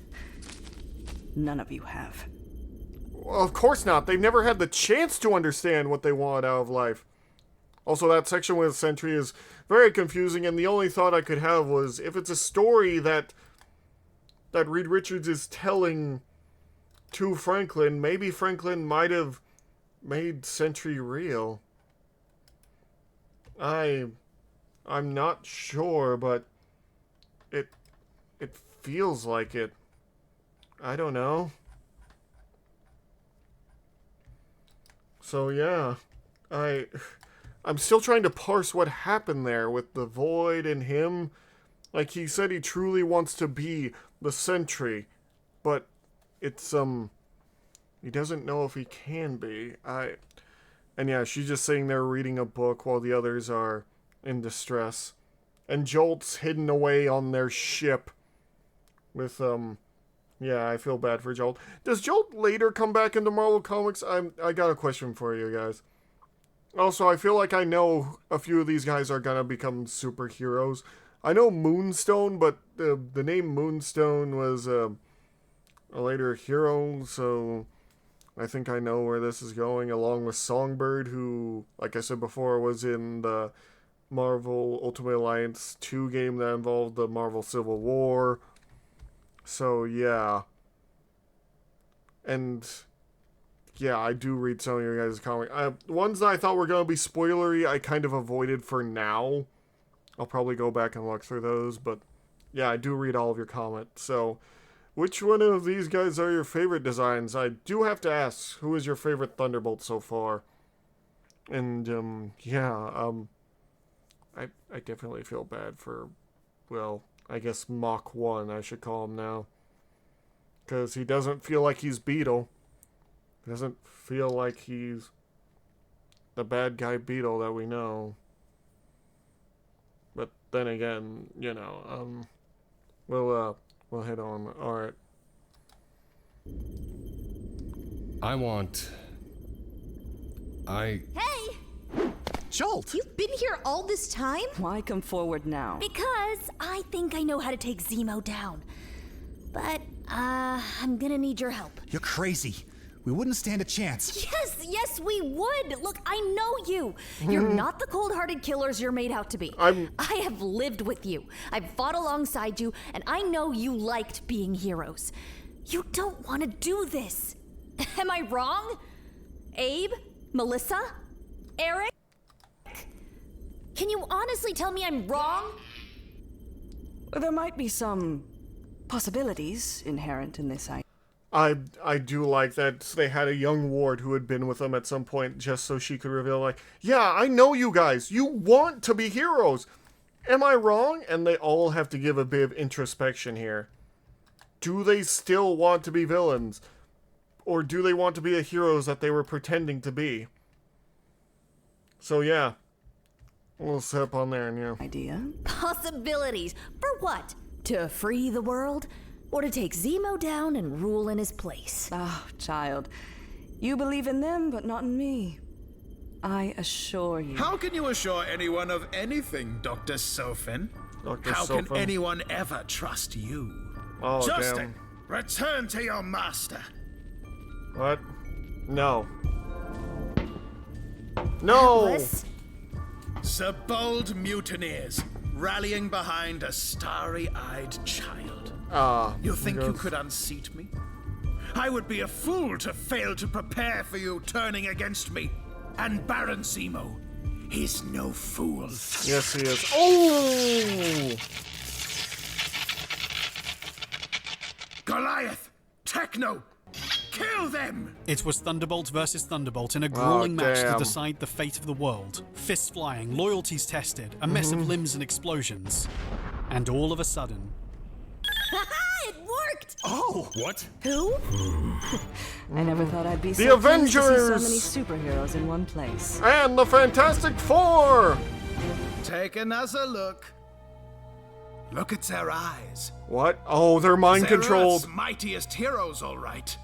None of you have. Well, of course not. They've never had the chance to understand what they want out of life. Also, that section with Sentry is very confusing, and the only thought I could have was if it's a story that Reed Richards is telling to Franklin, maybe Franklin might have made Sentry real. I'm not sure, but it feels like it. I don't know. So yeah, I'm still trying to parse what happened there with the Void and him. Like, he said he truly wants to be the Sentry, but it's, he doesn't know if he can be. And yeah, she's just sitting there reading a book while the others are in distress. And Jolt's hidden away on their ship with, yeah, I feel bad for Jolt. Does Jolt later come back into Marvel Comics? I got a question for you guys. Also, I feel like I know a few of these guys are gonna become superheroes. I know Moonstone, but the name Moonstone was a later hero, so I think I know where this is going, along with Songbird, who, like I said before, was in the Marvel Ultimate Alliance 2 game that involved the Marvel Civil War. So, yeah. And yeah, I do read some of your guys' comics. Ones that I thought were going to be spoilery, I kind of avoided for now. I'll probably go back and look through those, but yeah, I do read all of your comments. So, which one of these guys are your favorite designs? I do have to ask, who is your favorite Thunderbolt so far? And, yeah, I definitely feel bad for, well, I guess Mach 1, I should call him now. Because he doesn't feel like he's Beetle. Doesn't feel like he's the bad guy Beetle that we know. But then again, you know, we'll hit on. Alright. Hey! Jolt! You've been here all this time? Why come forward now? Because I think I know how to take Zemo down. But, I'm gonna need your help. You're crazy. We wouldn't stand a chance. Yes, we would. Look, I know you. You're not the cold-hearted killers you're made out to be. I have lived with you. I've fought alongside you, and I know you liked being heroes. You don't want to do this. Am I wrong? Abe? Melissa? Eric? Can you honestly tell me I'm wrong? There might be some possibilities inherent in this idea. I do like that they had a young ward who had been with them at some point just so she could reveal, like, yeah, I know you guys. You want to be heroes. Am I wrong? And they all have to give a bit of introspection here. Do they still want to be villains? Or do they want to be the heroes that they were pretending to be? So, yeah. We'll set up on there, and yeah. Idea? Possibilities. For what? To free the world? Or to take Zemo down and rule in his place? Ah, child. You believe in them, but not in me. I assure you. How can you assure anyone of anything, Dr. Sofin? How can anyone ever trust you? Oh, Justin, return to your master. What? No. No! Atlas? The bold mutineers, rallying behind a starry-eyed child. You think you could unseat me? I would be a fool to fail to prepare for you turning against me. And Baron Zemo, he's no fool. Yes, he is. Oh! Goliath! Techno! Kill them! It was Thunderbolt versus Thunderbolt in a grueling match to decide the fate of the world. Fists flying, loyalties tested, a mess of limbs and explosions. And all of a sudden... It worked! Oh! What? Who? I never thought I'd be The so pleased to Avengers! see so many superheroes in one place. And the Fantastic Four! Take another look. Look at their eyes. What? Oh, they're mind-controlled. They're Earth's mightiest heroes, all right.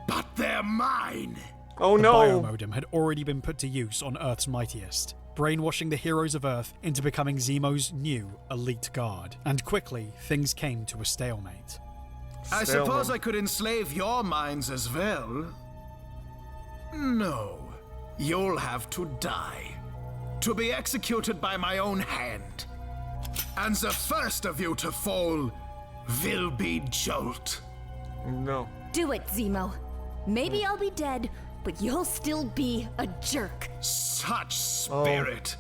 But they're mine. Oh, no. The biomodem had already been put to use on Earth's mightiest, brainwashing the heroes of Earth into becoming Zemo's new elite guard. And quickly, things came to a stalemate. I suppose I could enslave your minds as well. No. You'll have to die. to be executed by my own hand. And the first of you to fall will be Jolt. No. Do it, Zemo. Maybe I'll be dead, but you'll still be a jerk. Such spirit.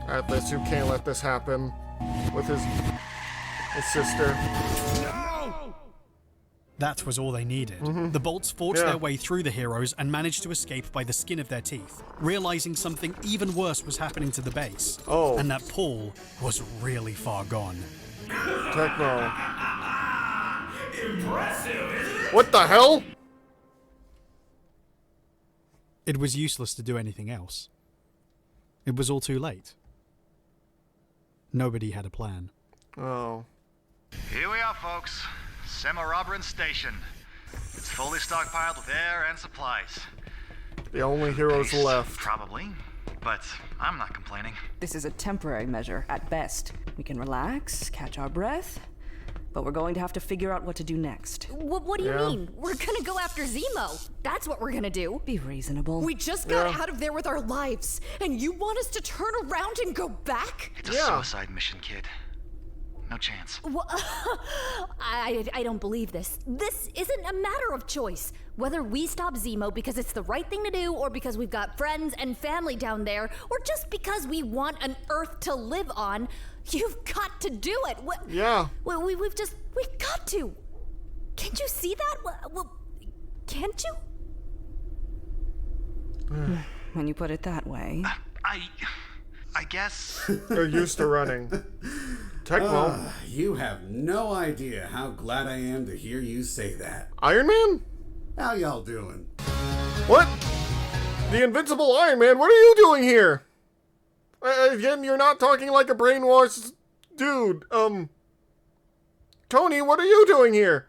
Alright, Liz, you can't let this happen with his sister. No! That was all they needed. The Bolts forged their way through the heroes and managed to escape by the skin of their teeth, realizing something even worse was happening to the base. And that Paul was really far gone. Techno. Impressive, isn't it? What the hell? It was useless to do anything else. It was all too late. Nobody had a plan. Oh. Here we are, folks. Semarobran Station. It's fully stockpiled with air and supplies. The only heroes Pace, left. Probably, but I'm not complaining. This is a temporary measure, at best. We can relax, catch our breath, but we're going to have to figure out what to do next. What do you mean? We're gonna go after Zemo. That's what we're gonna do. Be reasonable. We just got out of there with our lives, and you want us to turn around and go back? It's a suicide mission, kid. No chance. Well, I don't believe this. This isn't a matter of choice. Whether we stop Zemo because it's the right thing to do, or because we've got friends and family down there, or just because we want an Earth to live on, you've got to do it. We've got to. Can't you see that? Well, can't you? When you put it that way. I guess. They're used to running. Tecmo. You have no idea how glad I am to hear you say that. Iron Man? How y'all doing? What? The Invincible Iron Man? What are you doing here? Again, you're not talking like a brainwashed dude. Tony, what are you doing here?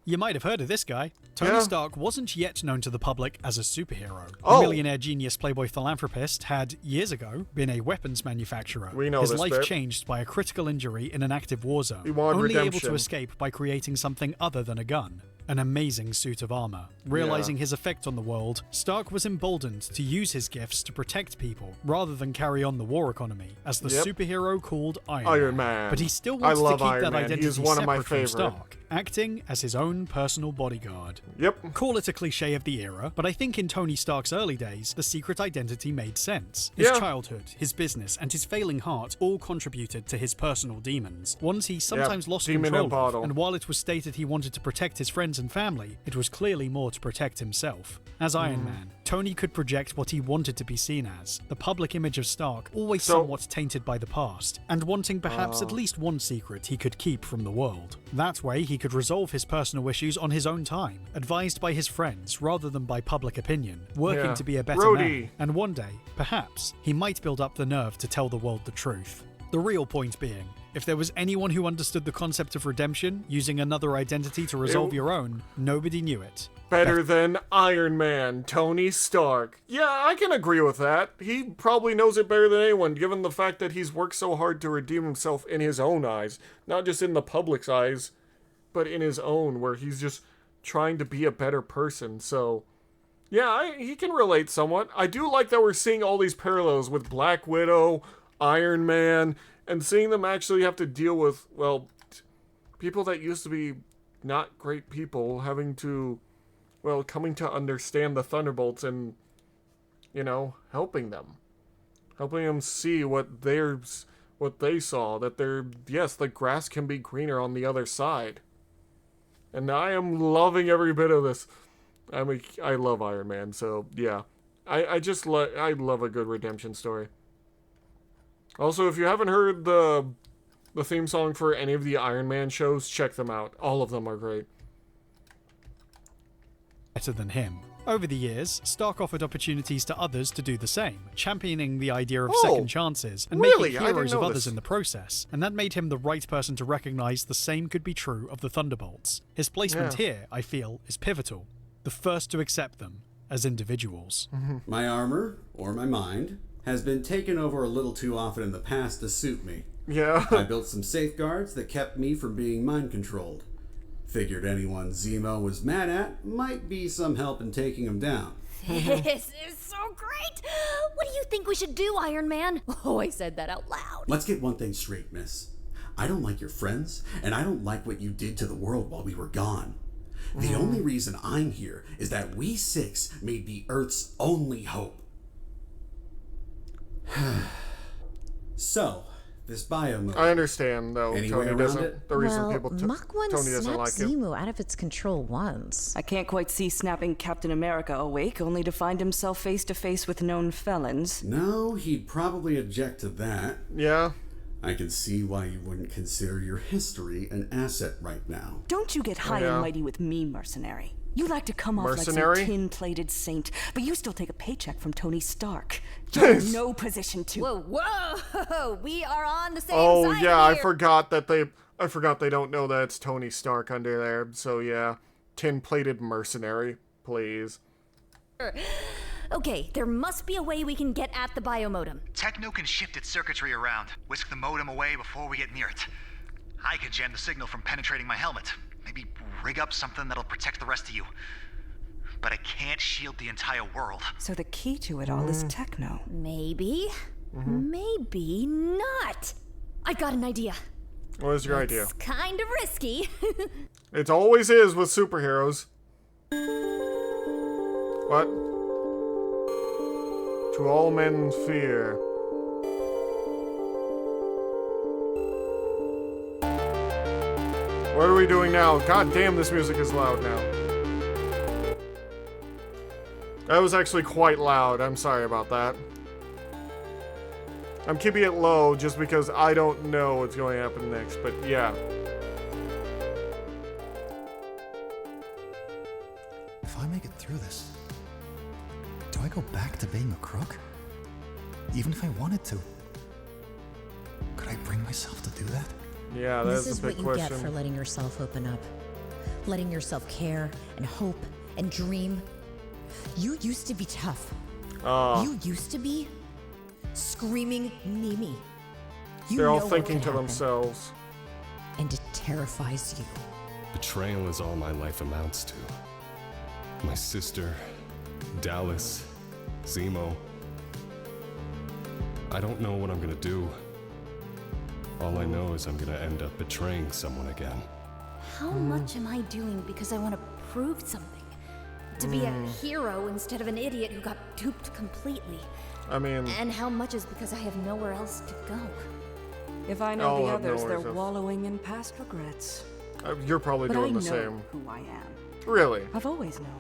You might have heard of this guy. Tony Stark wasn't yet known to the public as a superhero. Oh. The millionaire genius playboy philanthropist had, years ago, been a weapons manufacturer. We know His this life bit. changed by a critical injury in an active war zone. He wanted only able redemption. to escape by creating something other than a gun. An amazing suit of armor. Realizing his effect on the world, Stark was emboldened to use his gifts to protect people, rather than carry on the war economy, as the superhero called Iron Man. But he still wanted to keep that identity He's one of my separate from favorite. Stark, acting as his own personal bodyguard. Yep. Call it a cliche of the era, but I think in Tony Stark's early days, the secret identity made sense. His childhood, his business, and his failing heart all contributed to his personal demons, ones he sometimes lost Demon control and bottle. of, and while it was stated he wanted to protect his friends and family, it was clearly more to protect himself. As Iron Man, Tony could project what he wanted to be seen as, the public image of Stark always somewhat tainted by the past, and wanting perhaps at least one secret he could keep from the world. That way he could resolve his personal issues on his own time, advised by his friends rather than by public opinion, working to be a better man, and one day, perhaps, he might build up the nerve to tell the world the truth. The real point being, if there was anyone who understood the concept of redemption, using another identity to resolve your own, nobody knew it. Better than Iron Man, Tony Stark. Yeah, I can agree with that. He probably knows it better than anyone, given the fact that he's worked so hard to redeem himself in his own eyes. Not just in the public's eyes, but in his own, where he's just trying to be a better person. So, yeah, he can relate somewhat. I do like that we're seeing all these parallels with Black Widow, Iron Man, and seeing them actually have to deal with, well, people that used to be not great people having to, well, coming to understand the Thunderbolts and, you know, helping them see what they saw, that yes, the grass can be greener on the other side. And I am loving every bit of this. I love Iron Man, so yeah. I love a good redemption story. Also, if you haven't heard the theme song for any of the Iron Man shows, check them out. All of them are great. Better than him. Over the years, Stark offered opportunities to others to do the same, championing the idea of second chances and making heroes of others in the process, and that made him the right person to recognize the same could be true of the Thunderbolts. His placement here, I feel, is pivotal. The first to accept them as individuals. My armor, or my mind, has been taken over a little too often in the past to suit me. Yeah. I built some safeguards that kept me from being mind controlled. Figured anyone Zemo was mad at might be some help in taking him down. This is so great! What do you think we should do, Iron Man? Oh, I said that out loud. Let's get one thing straight, miss. I don't like your friends, and I don't like what you did to the world while we were gone. The only reason I'm here is that we six may be Earth's only hope. So, this bio mode. I understand, though. Any way Tony around doesn't. it? The reason Well, people Mach 1 Tony doesn't snapped like it. Zemo out of its control once. I can't quite see snapping Captain America awake, only to find himself face to face with known felons. No, he'd probably object to that. Yeah. I can see why you wouldn't consider your history an asset right now. Don't you get high and mighty with me, mercenary. You like to come off like some tin-plated saint, but you still take a paycheck from Tony Stark. You're in no position to. Whoa, whoa! We are on the same Oh side yeah, here. I forgot they don't know that it's Tony Stark under there. So yeah, tin-plated mercenary, please. Okay, there must be a way we can get at the biomodem. Techno can shift its circuitry around, whisk the modem away before we get near it. I can jam the signal from penetrating my helmet. Maybe rig up something that'll protect the rest of you. But I can't shield the entire world. So the key to it all is techno. Maybe. Maybe not. I've got an idea. What is your idea? It's kind of risky. It always is with superheroes. What? To all men fear. What are we doing now? God damn, this music is loud now. That was actually quite loud. I'm sorry about that. I'm keeping it low just because I don't know what's going to happen next, but yeah. If I make it through this, do I go back to being a crook? Even if I wanted to, could I bring myself to do that? Yeah, that's a big question. This is what you get for letting yourself open up. Letting yourself care and hope and dream. You used to be tough. You used to be screaming Mimi. They're all thinking to themselves. And it terrifies you. Betrayal is all my life amounts to. My sister, Dallas, Zemo. I don't know what I'm gonna do. All I know is I'm gonna end up betraying someone again. How much am I doing because I want to prove something? To be a hero instead of an idiot who got duped completely. I mean... And how much is because I have nowhere else to go? If I know the others, they're wallowing in past regrets. You're probably doing the same. I know who I am. Really? I've always known.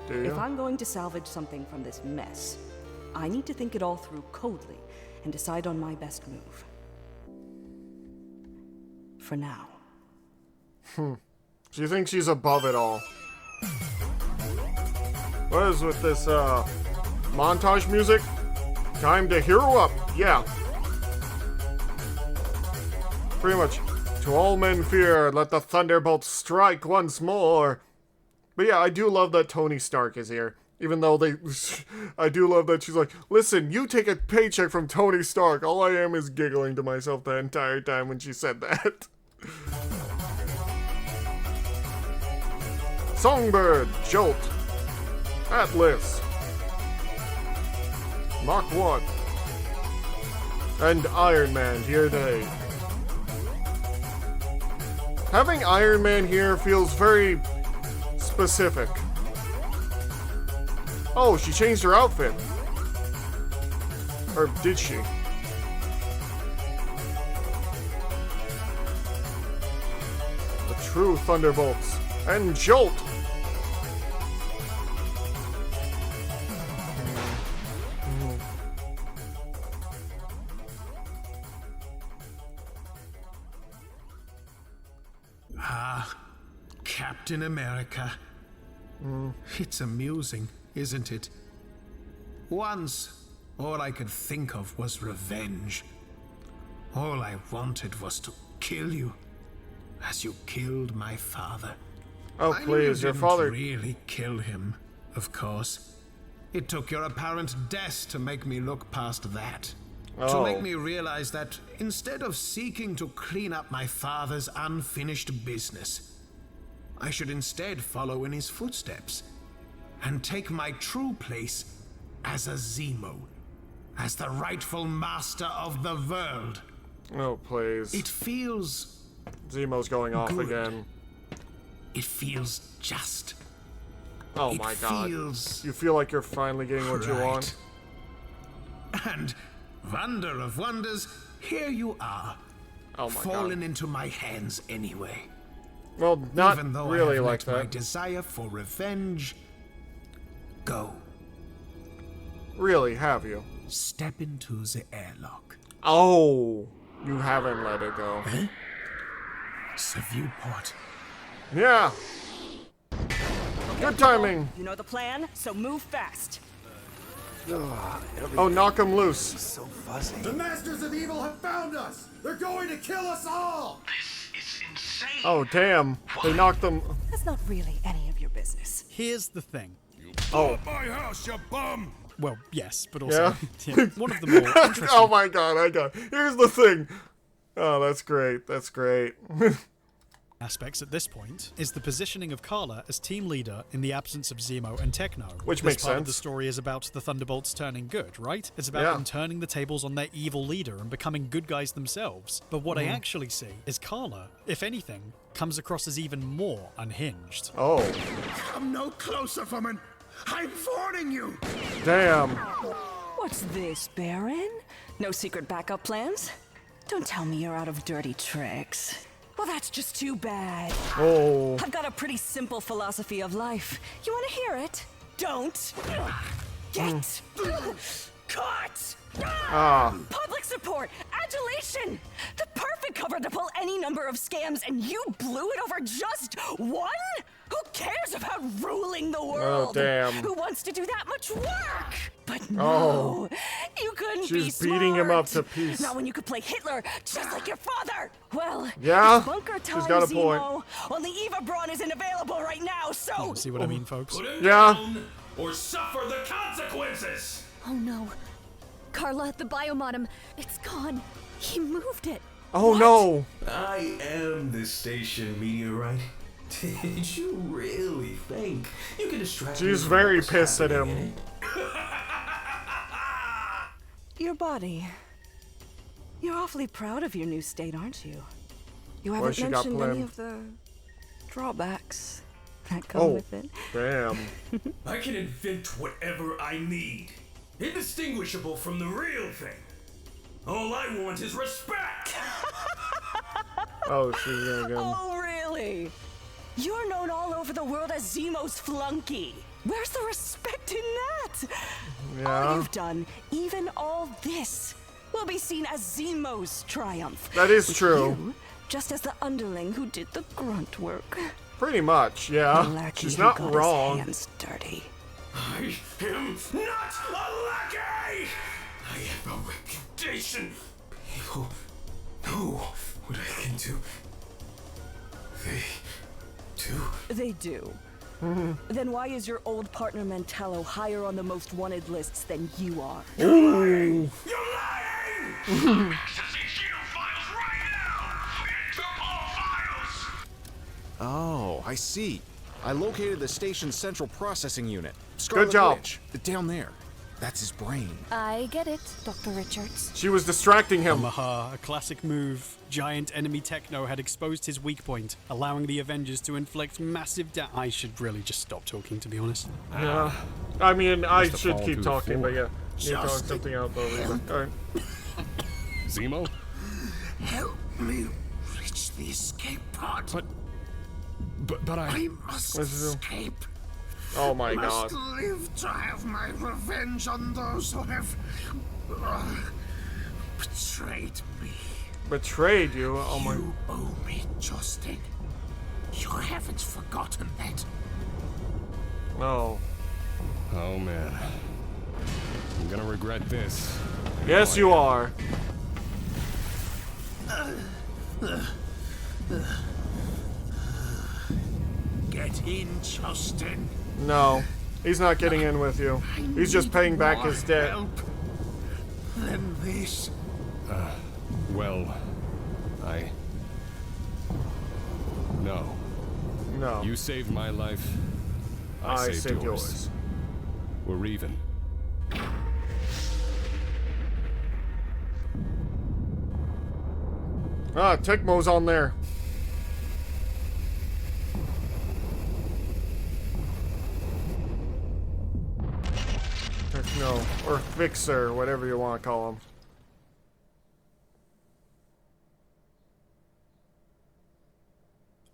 Do you? If I'm going to salvage something from this mess, I need to think it all through coldly and decide on my best move. For now. Do you think she's above it all? What is with this, montage music? Time to hero up, yeah. Pretty much. To all men fear, let the Thunderbolts strike once more. But yeah, I do love that Tony Stark is here. Even though I do love that she's like, listen, you take a paycheck from Tony Stark. All I am is giggling to myself the entire time when she said that. Songbird, Jolt, Atlas, Mach 1, and Iron Man here today. Having Iron Man here feels very specific. Oh, she changed her outfit. Or did she? The true Thunderbolts and Jolt. Captain America. It's amusing, isn't it? Once, all I could think of was revenge. All I wanted was to kill you, as you killed my father. Oh, please, your father... I didn't really kill him, of course. It took your apparent death to make me look past that. To make me realize that instead of seeking to clean up my father's unfinished business, I should instead follow in his footsteps and take my true place as a Zemo, as the rightful master of the world. Oh, please. It feels... Zemo's going off good. again. It feels just. Oh it my god. Feels you feel like you're finally getting what you want? And, wonder of wonders, here you are. Oh my fallen into my hands anyway. Well, not Even though really I have like let my that. desire for revenge go. Really, have you? Step into the airlock. Oh, you haven't let it go. Huh? The viewport. Yeah. Good timing. You know the plan, so move fast. Oh, knock him loose. So fuzzy. The Masters of Evil have found us! They're going to kill us all! This is insane. Oh, damn. They knocked them. That's not really any of your business. Here's the thing. Oh. My house, you bum! Well, yes, but also Yeah? one of the more interesting... Oh my god, I got it. Here's the thing. Oh, that's great. That's great. aspects at this point is the positioning of Carla as team leader in the absence of Zemo and Techno. Which this makes part sense. Of the story is about the Thunderbolts turning good, right? It's about them turning the tables on their evil leader and becoming good guys themselves. But what I actually see is Carla, if anything, comes across as even more unhinged. Oh. Come no closer, woman. I'm warning you. Damn. What's this, Baron? No secret backup plans? Don't tell me you're out of dirty tricks. Well, that's just too bad. Oh. I've got a pretty simple philosophy of life. You want to hear it? Don't get caught. Public support, adulation, the perfect cover to pull any number of scams, and you blew it over just one? Who cares about ruling the world? Oh, damn. Who wants to do that much work? But no, you couldn't be She's smart. beating him up to peace. Not when you could play Hitler just like your father. Well, Yeah, it's bunker time, she's got a point. Zemo. Only Eva Braun isn't available right now, so... See what I mean, folks? Put it Yeah. down or suffer the consequences. Oh no. Carla, the biomodem, it's gone. He moved it. Oh no. I am the station meteorite. Did you really think you can distract me She's from very what's pissed at happening him. in it? Your body. You're awfully proud of your new state, aren't you? You Well, haven't she got mentioned any planned. of the drawbacks that come Oh, with it. damn. I can invent whatever I need. Indistinguishable from the real thing. All I want is respect. Oh, she's gonna get him. Oh, really? You're known all over the world as Zemo's flunky. Where's the respect in that? All you've done, even all this, will be seen as Zemo's triumph. That is With true. You, just as the underling who did the grunt work. Pretty much, yeah. The lackey She's who not got wrong. His hands dirty. I am not a lackey! I have a reputation. People know what I can do. They do. Then why is your old partner Mentello higher on the most wanted lists than you are? Ooh. Oh, I see. I located the station's central processing unit. Scarlet job. Witch, down there. That's his brain. I get it, Dr. Richards. She was distracting him. Omaha, a classic move. Giant enemy Techno had exposed his weak point, allowing the Avengers to inflict massive I should really just stop talking, to be honest. Yeah. I mean, I Must have should fallen keep through the talking, but floor. yeah. Need to talk something out though. Alright. Zemo? Help me reach the escape pod. But I must escape. Oh my god. Must live to have my revenge on those who have betrayed me. Betrayed you? Oh my. You owe me, Justin. You haven't forgotten that. No. Oh man. I'm gonna regret this. Yes, you are. Get in, Justin. No. He's not getting in with you. He's just paying back his debt. Than this. Well, no. No. You saved my life. I saved saved yours. We're even. Ah, Tecmo's on there. Techno, or Fixer, whatever you want to call him.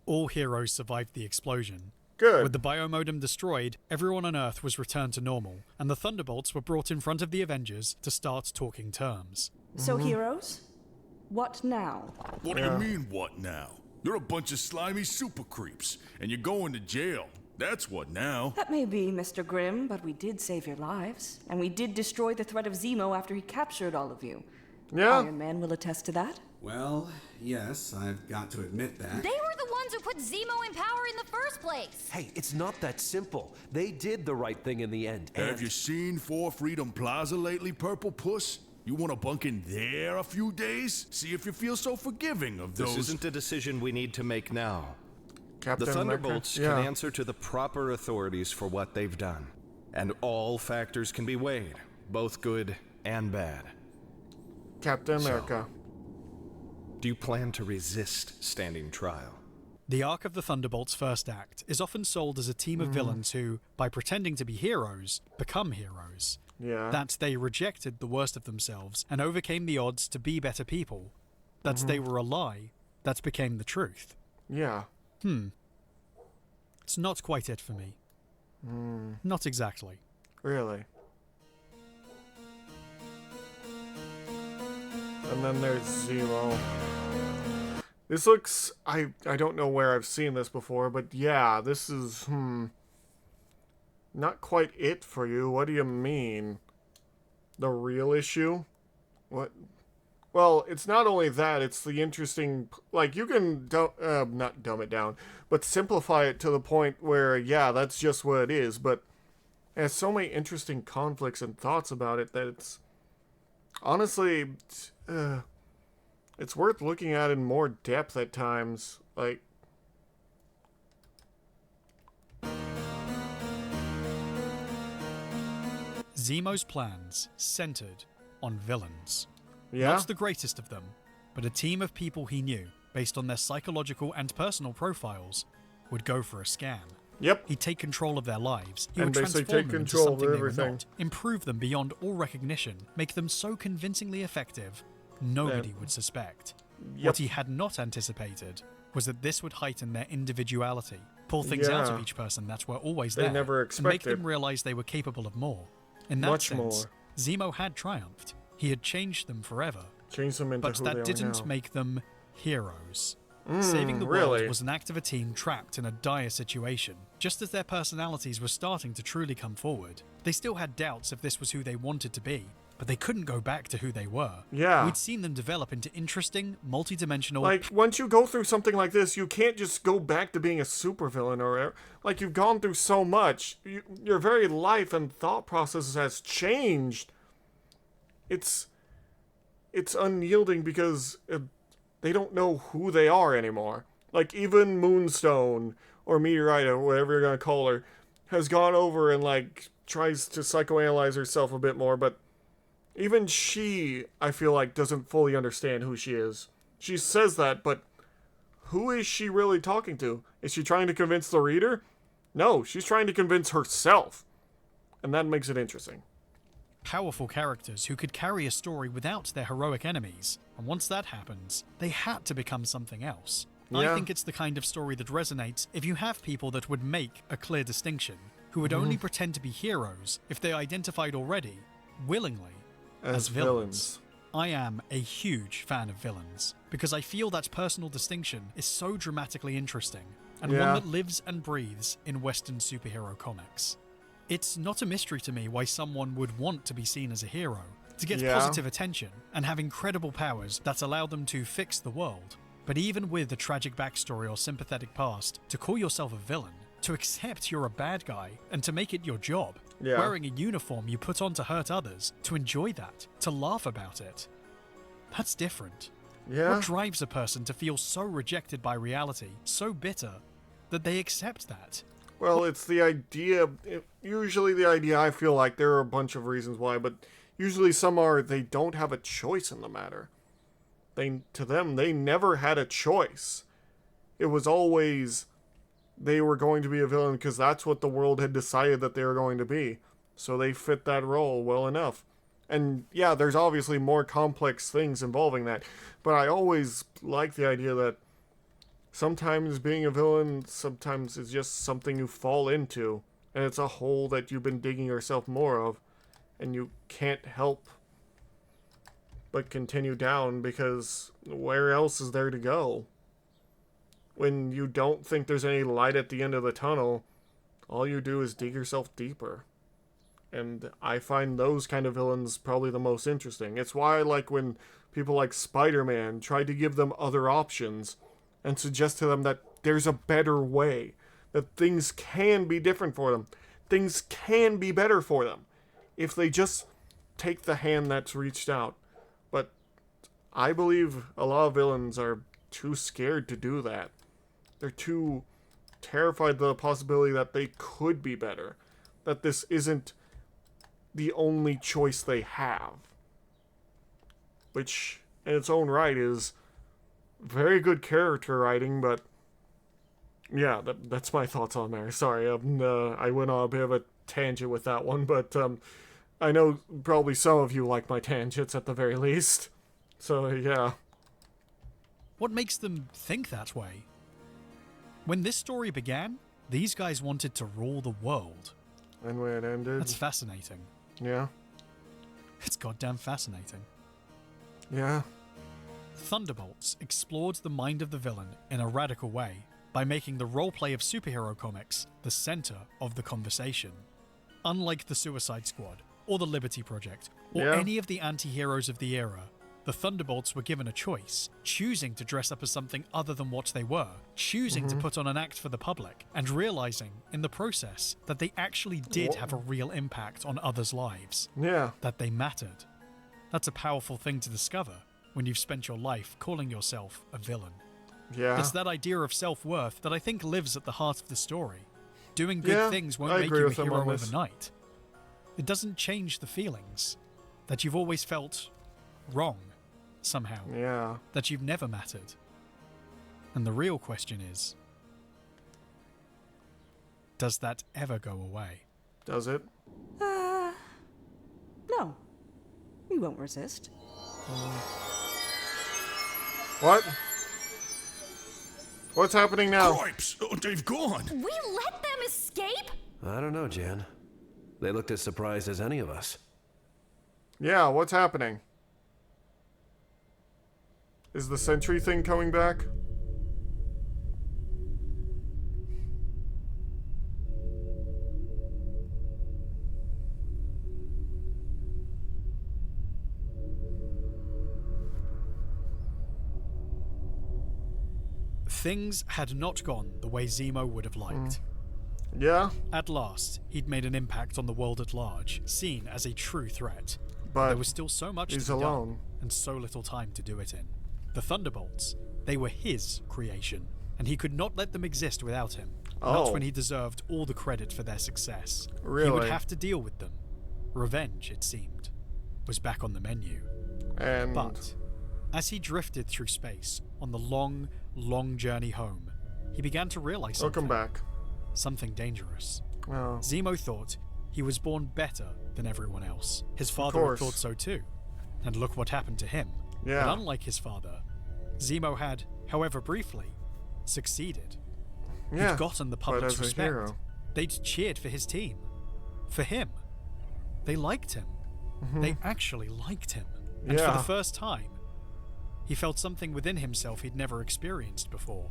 All heroes survived the explosion. Good. With the biomodem destroyed, everyone on Earth was returned to normal, and the Thunderbolts were brought in front of the Avengers to start talking terms. So, heroes? What now? What do you mean, what now? You're a bunch of slimy super creeps, and you're going to jail. That's what now. That may be, Mr. Grimm, but we did save your lives, and we did destroy the threat of Zemo after he captured all of you. Yeah. Iron Man will attest to that. Well, yes, I've got to admit that. They were the ones who put Zemo in power in the first place. Hey, it's not that simple. They did the right thing in the end. Have you seen 4 Freedom Plaza lately, Purple Puss? You want to bunk in there a few days? See if you feel so forgiving of those... This isn't a decision we need to make now. Captain the Thunderbolts America? can answer to the proper authorities for what they've done. And all factors can be weighed, both good and bad. Captain America. Do you plan to resist standing trial? The arc of the Thunderbolts' first act is often sold as a team of villains who, by pretending to be heroes, become heroes. Yeah. That they rejected the worst of themselves and overcame the odds to be better people. That they were a lie that became the truth. Yeah. It's not quite it for me. Not exactly. Really? And then there's Zemo. This looks... I don't know where I've seen this before, but yeah, this is... Not quite it for you. What do you mean? The real issue? What? Well, it's not only that, it's the interesting... Like, you can not dumb it down, but simplify it to the point where, yeah, that's just what it is, but it has so many interesting conflicts and thoughts about it that it's... Honestly, it's worth looking at in more depth at times. Like... Zemo's plans centered on villains. Yeah? Not the greatest of them, but a team of people he knew, based on their psychological and personal profiles, would go for a scan. Yep. He'd take control of their lives. He And would basically transform take them into control of something they were everything. not, improve them beyond all recognition, make them so convincingly effective, nobody would suspect. Yep. What he had not anticipated was that this would heighten their individuality, pull things out of Yeah. each person that were always They there, never and make expected. them realize they were capable of more. In that Much sense, more. Zemo had triumphed. He had changed them forever. Changed them into But who that they are didn't now. make them heroes. Saving the really? world was an act of a team trapped in a dire situation. Just as their personalities were starting to truly come forward, they still had doubts if this was who they wanted to be, but they couldn't go back to who they were. Yeah. We'd seen them develop into interesting, multi-dimensional... Like, once you go through something like this, you can't just go back to being a supervillain or whatever. Like, you've gone through so much. Your very life and thought process has changed. It's unyielding because they don't know who they are anymore. Like, even Moonstone, or Meteorite, or whatever you're gonna call her, has gone over and, like, tries to psychoanalyze herself a bit more, but even she, I feel like, doesn't fully understand who she is. She says that, but who is she really talking to? Is she trying to convince the reader? No, she's trying to convince herself. And that makes it interesting. Powerful characters who could carry a story without their heroic enemies, and once that happens, they had to become something else. I Yeah. think it's the kind of story that resonates if you have people that would make a clear distinction, who would only pretend to be heroes if they identified already, willingly, as villains. I am a huge fan of villains, because I feel that personal distinction is so dramatically interesting, and Yeah. one that lives and breathes in Western superhero comics. It's not a mystery to me why someone would want to be seen as a hero, to get Yeah. positive attention and have incredible powers that allow them to fix the world. But even with a tragic backstory or sympathetic past, to call yourself a villain, to accept you're a bad guy, and to make it your job, Yeah. wearing a uniform you put on to hurt others, to enjoy that, to laugh about it, that's different. Yeah. What drives a person to feel so rejected by reality, so bitter, that they accept that. Well, it's the idea. Usually the idea, I feel like there are a bunch of reasons why, but usually some are they don't have a choice in the matter. To them, they never had a choice. It was always they were going to be a villain because that's what the world had decided that they were going to be. So they fit that role well enough. And yeah, there's obviously more complex things involving that. But I always like the idea that sometimes being a villain, sometimes is just something you fall into. And it's a hole that you've been digging yourself more of. And you can't help but continue down because where else is there to go? When you don't think there's any light at the end of the tunnel, all you do is dig yourself deeper. And I find those kind of villains probably the most interesting. It's why I like when people like Spider-Man try to give them other options and suggest to them that there's a better way, that things can be different for them. Things can be better for them if they just take the hand that's reached out. But I believe a lot of villains are too scared to do that. They're too terrified of the possibility that they could be better. That this isn't the only choice they have. Which, in its own right, is very good character writing, but yeah, that's my thoughts on there. Sorry, I went on a bit of a tangent with that one, but I know probably some of you like my tangents at the very least. So, yeah. What makes them think that way? When this story began, these guys wanted to rule the world. And when it ended... That's fascinating. Yeah. It's goddamn fascinating. Yeah. Thunderbolts explored the mind of the villain in a radical way by making the roleplay of superhero comics the center of the conversation. Unlike the Suicide Squad, or the Liberty Project, or any of the anti-heroes of the era, the Thunderbolts were given a choice, choosing to dress up as something other than what they were, choosing to put on an act for the public, and realizing, in the process, that they actually did have a real impact on others' lives. Yeah. That they mattered. That's a powerful thing to discover when you've spent your life calling yourself a villain. Yeah. It's that idea of self-worth that I think lives at the heart of the story. Doing good things won't make you a hero overnight. It doesn't change the feelings that you've always felt wrong somehow. Yeah. That you've never mattered. And the real question is, does that ever go away? Does it? No. We won't resist. What? What's happening now? Cripes! Oh, they've gone! We let them escape? I don't know, Jan. They looked as surprised as any of us. Yeah, what's happening? Is the Sentry thing coming back? Things had not gone the way Zemo would have liked. Yeah? At last, he'd made an impact on the world at large, seen as a true threat. But there was still so much to be done, and so little time to do it in. The Thunderbolts, they were his creation, and he could not let them exist without him. Not when he deserved all the credit for their success. Really? He would have to deal with them. Revenge, it seemed, was back on the menu. But as he drifted through space on the long, long journey home, he began to realize something. Welcome back. Something dangerous. Oh. Zemo thought he was born better than everyone else. His father had thought so too. And look what happened to him. Yeah. But unlike his father, Zemo had, however briefly, succeeded. Yeah, He'd gotten the public's respect. Hero. They'd cheered for his team. For him. They liked him. They actually liked him. And for the first time, he felt something within himself he'd never experienced before.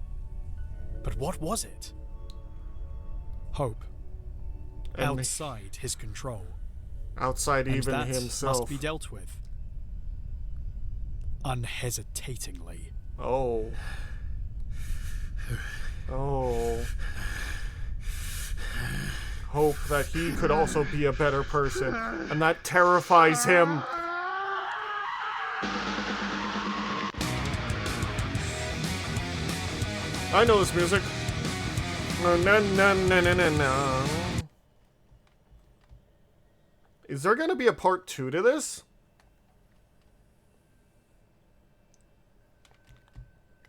But what was it? Hope. Outside his control. Outside and even that himself. Must be dealt with. Unhesitatingly. Oh. Oh. Hope that he could also be a better person. And that terrifies him. I know this music. No, no, no, no, no, no, no. Is there gonna be a part 2 to this?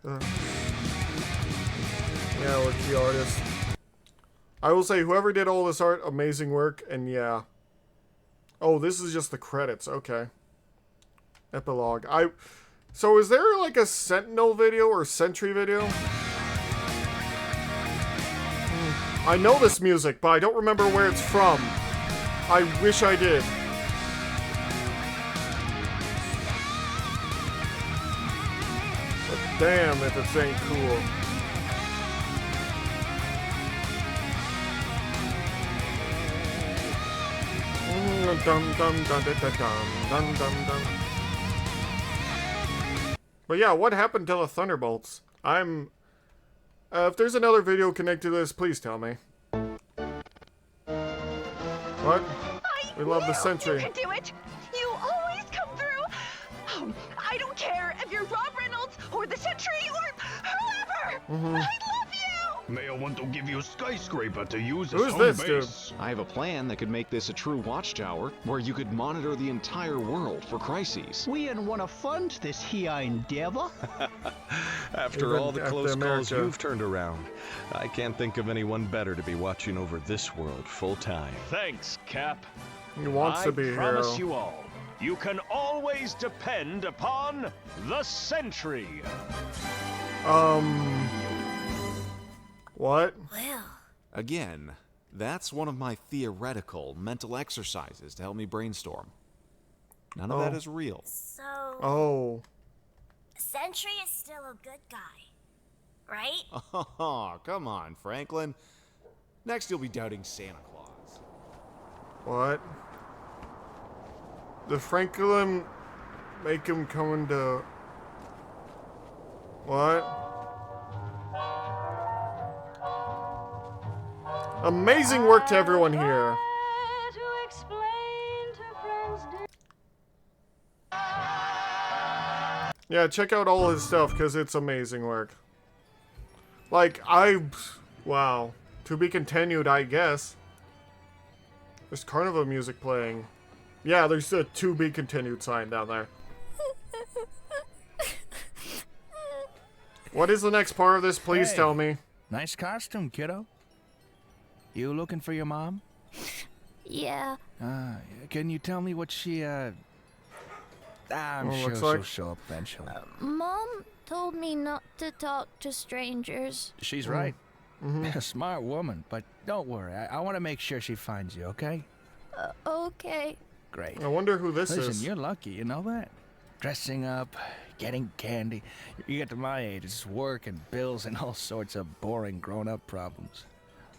Yeah, look, the artist. I will say, whoever did all this art, amazing work, and yeah. Oh, this is just the credits, okay. Epilogue. So is there like a Sentinel video or Sentry video? I know this music, but I don't remember where it's from. I wish I did. But damn if it ain't cool. But yeah, what happened to the Thunderbolts? If there's another video connected to this, please tell me. What? We love the Sentry. You can do it. You always come through. Oh, I don't care if you're Rob Reynolds or the Sentry or whoever. I love you. May I want to give you a skyscraper to use as Who's home this, base. dude? I have a plan that could make this a true watchtower, where you could monitor the entire world for crises. We didn't want to fund this here endeavor. After all the close calls you've turned around, I can't think of anyone better to be watching over this world full time. Thanks, Cap. He wants to be a I promise hero. you all, you can always depend upon the Sentry. What? Well. Again, that's one of my theoretical mental exercises to help me brainstorm. None of that is real. So. Oh. Sentry is still a good guy, right? Oh, come on, Franklin. Next you'll be doubting Santa Claus. What? Did Franklin make him come into... What? Amazing work to everyone here. Yeah, check out all his stuff, because it's amazing work. Like, wow. To be continued, I guess. There's carnival music playing. Yeah, there's a to be continued sign down there. What is the next part of this? Please Hey, tell me. Nice costume, kiddo. You looking for your mom? Yeah. Can you tell me what she, I'm Well, sure looks she'll like- show up eventually. Mom told me not to talk to strangers. She's right. A smart woman, but don't worry. I want to make sure she finds you, okay? Okay. Great. I wonder who this Listen, is. you're lucky, you know that? Dressing up, getting candy. You get to my age, it's work and bills and all sorts of boring grown-up problems.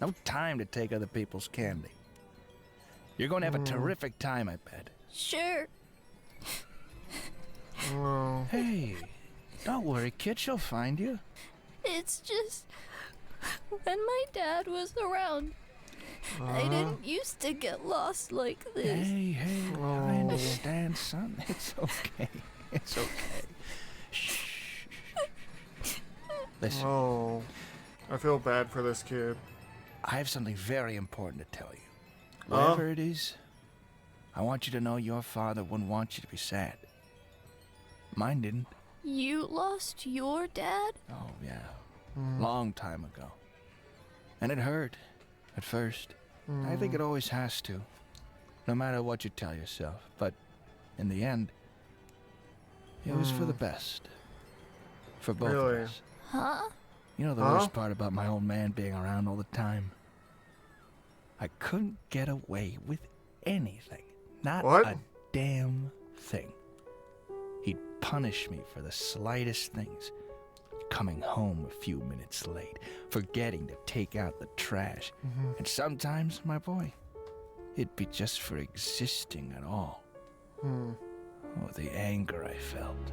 No time to take other people's candy. You're going to have a terrific time, I bet. Sure. Hey, don't worry, kid, she'll find you. It's just when my dad was around, I didn't used to get lost like this. Hey, I understand, son. It's okay. It's okay. Shh. Listen. Oh, I feel bad for this kid. I have something very important to tell you. Whatever it is, I want you to know your father wouldn't want you to be sad. Mine didn't. You lost your dad? Oh, yeah. Long time ago. And it hurt, at first. I think it always has to, no matter what you tell yourself. But in the end, it was for the best. For both of us. Huh? You know the worst part about my old man being around all the time? I couldn't get away with anything. Not a damn thing. He'd punish me for the slightest things. Coming home a few minutes late, forgetting to take out the trash. And sometimes, my boy, it'd be just for existing at all. Oh, the anger I felt.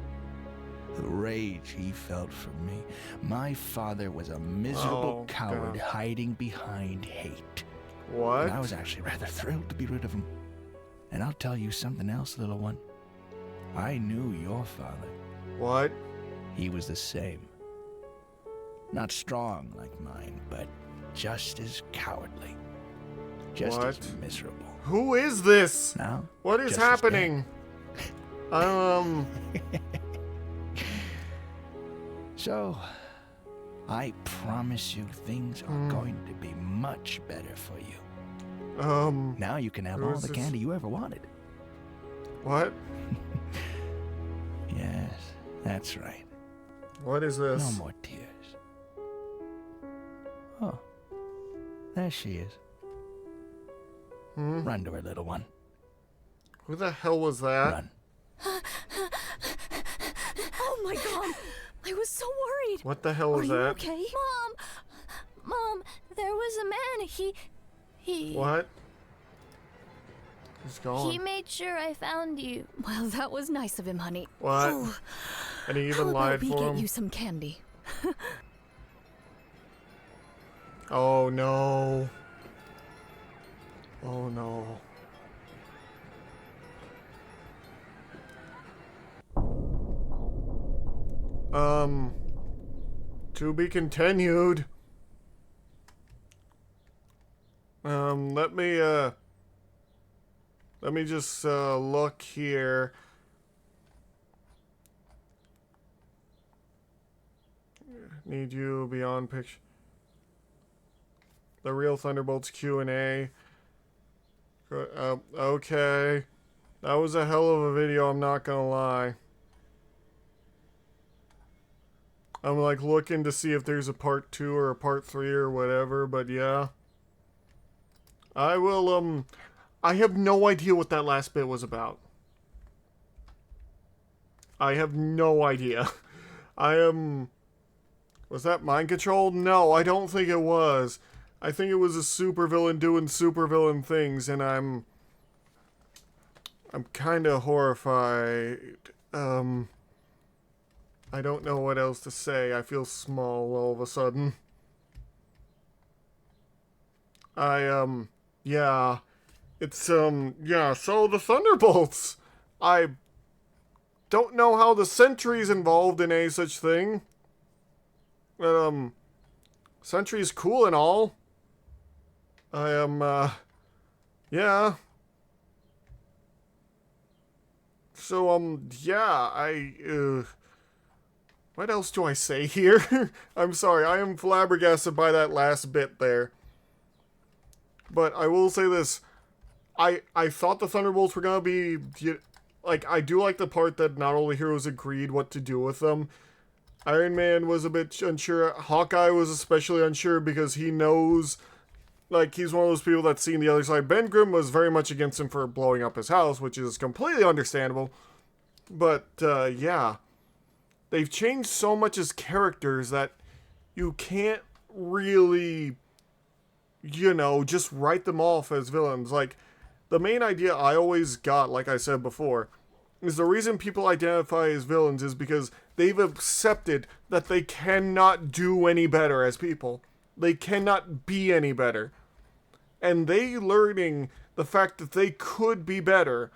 The rage he felt for me. My father was a miserable coward hiding behind hate. What? And I was actually rather thrilled to be rid of him. And I'll tell you something else, little one. I knew your father. What? He was the same. Not strong like mine, but just as cowardly. Just as miserable. Who is this? Now, what is just happening? So, I promise you things are going to be much better for you. Now you can have all the candy you ever wanted. What? Yes, that's right. What is this? No more tears. Oh, there she is. Run to her, little one. Who the hell was that? Run. Oh my god! I was so worried. What the hell was Are you that? okay? Mom, there was a man. He. What? He's gone. He made sure I found you. Well, that was nice of him, honey. What? Oh, And he even how lied about we for get him? you some candy? Oh no. Oh no. To be continued. Let me just look here. Need you beyond picture. The real Thunderbolts Q&A. Okay. That was a hell of a video, I'm not gonna lie. I'm like looking to see if there's a part 2 or a part 3 or whatever, but yeah. I will, I have no idea what that last bit was about. I have no idea. Was that mind control? No, I don't think it was. I think it was a supervillain doing supervillain things, and I'm kind of horrified. I don't know what else to say. I feel small all of a sudden. Yeah. It's, yeah, so the Thunderbolts. I don't know how the Sentry's involved in a such thing. But, Sentry's cool and all. Yeah. So, yeah, what else do I say here? I'm sorry, I am flabbergasted by that last bit there. But I will say this. I thought the Thunderbolts were gonna be, like, I do like the part that not all the heroes agreed what to do with them. Iron Man was a bit unsure. Hawkeye was especially unsure because he knows, like, he's one of those people that's seen the other side. Ben Grimm was very much against him for blowing up his house, which is completely understandable. But, yeah. They've changed so much as characters that you can't really, just write them off as villains. Like, the main idea I always got, like I said before, is the reason people identify as villains is because they've accepted that they cannot do any better as people. They cannot be any better. And they learning the fact that they could be better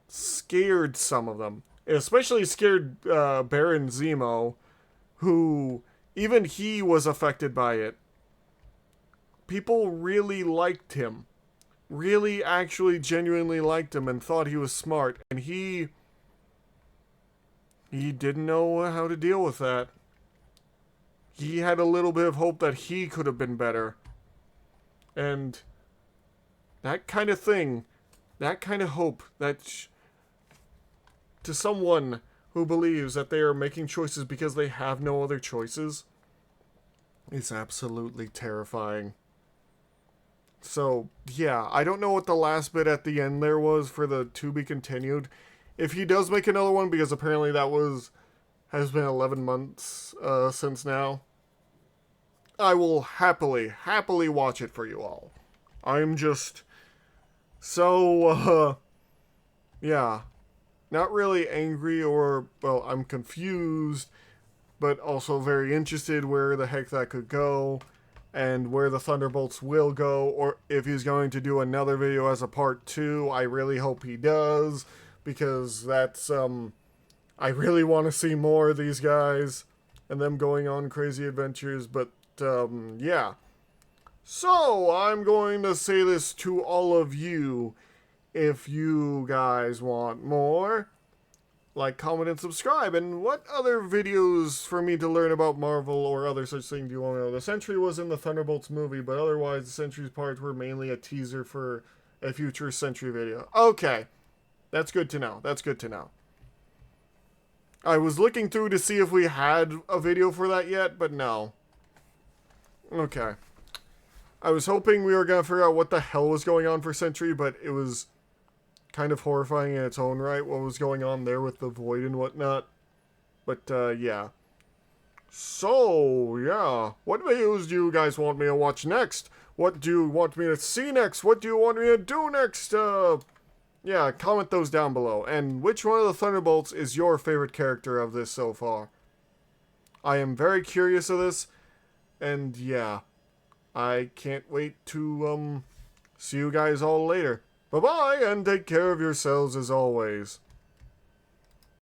scared some of them. It especially scared Baron Zemo, who, even he was affected by it. People really liked him. Really actually genuinely liked him and thought he was smart. And he didn't know how to deal with that. He had a little bit of hope that he could have been better. And that kind of thing, that kind of hope, that to someone who believes that they are making choices because they have no other choices, is absolutely terrifying. So, yeah, I don't know what the last bit at the end there was for the to be continued. If he does make another one, because apparently that has been 11 months since now, I will happily watch it for you all. I'm just so, yeah, not really angry or, well, I'm confused, but also very interested where the heck that could go. And where the Thunderbolts will go, or if he's going to do another video as a part 2, I really hope he does, because that's, I really want to see more of these guys, and them going on crazy adventures, but, yeah. So, I'm going to say this to all of you. If you guys want more, like, comment, and subscribe. And what other videos for me to learn about Marvel or other such thing do you want to know? The Sentry was in the Thunderbolts movie, but otherwise the Sentry's parts were mainly a teaser for a future Sentry video. Okay. That's good to know. That's good to know. I was looking through to see if we had a video for that yet, but no. Okay. I was hoping we were going to figure out what the hell was going on for Sentry, but it was kind of horrifying in its own right, what was going on there with the void and whatnot. But, yeah. So, yeah. What videos do you guys want me to watch next? What do you want me to see next? What do you want me to do next? Yeah, comment those down below. And which one of the Thunderbolts is your favorite character of this so far? I am very curious of this. And, yeah. I can't wait to, see you guys all later. Bye-bye, and take care of yourselves as always.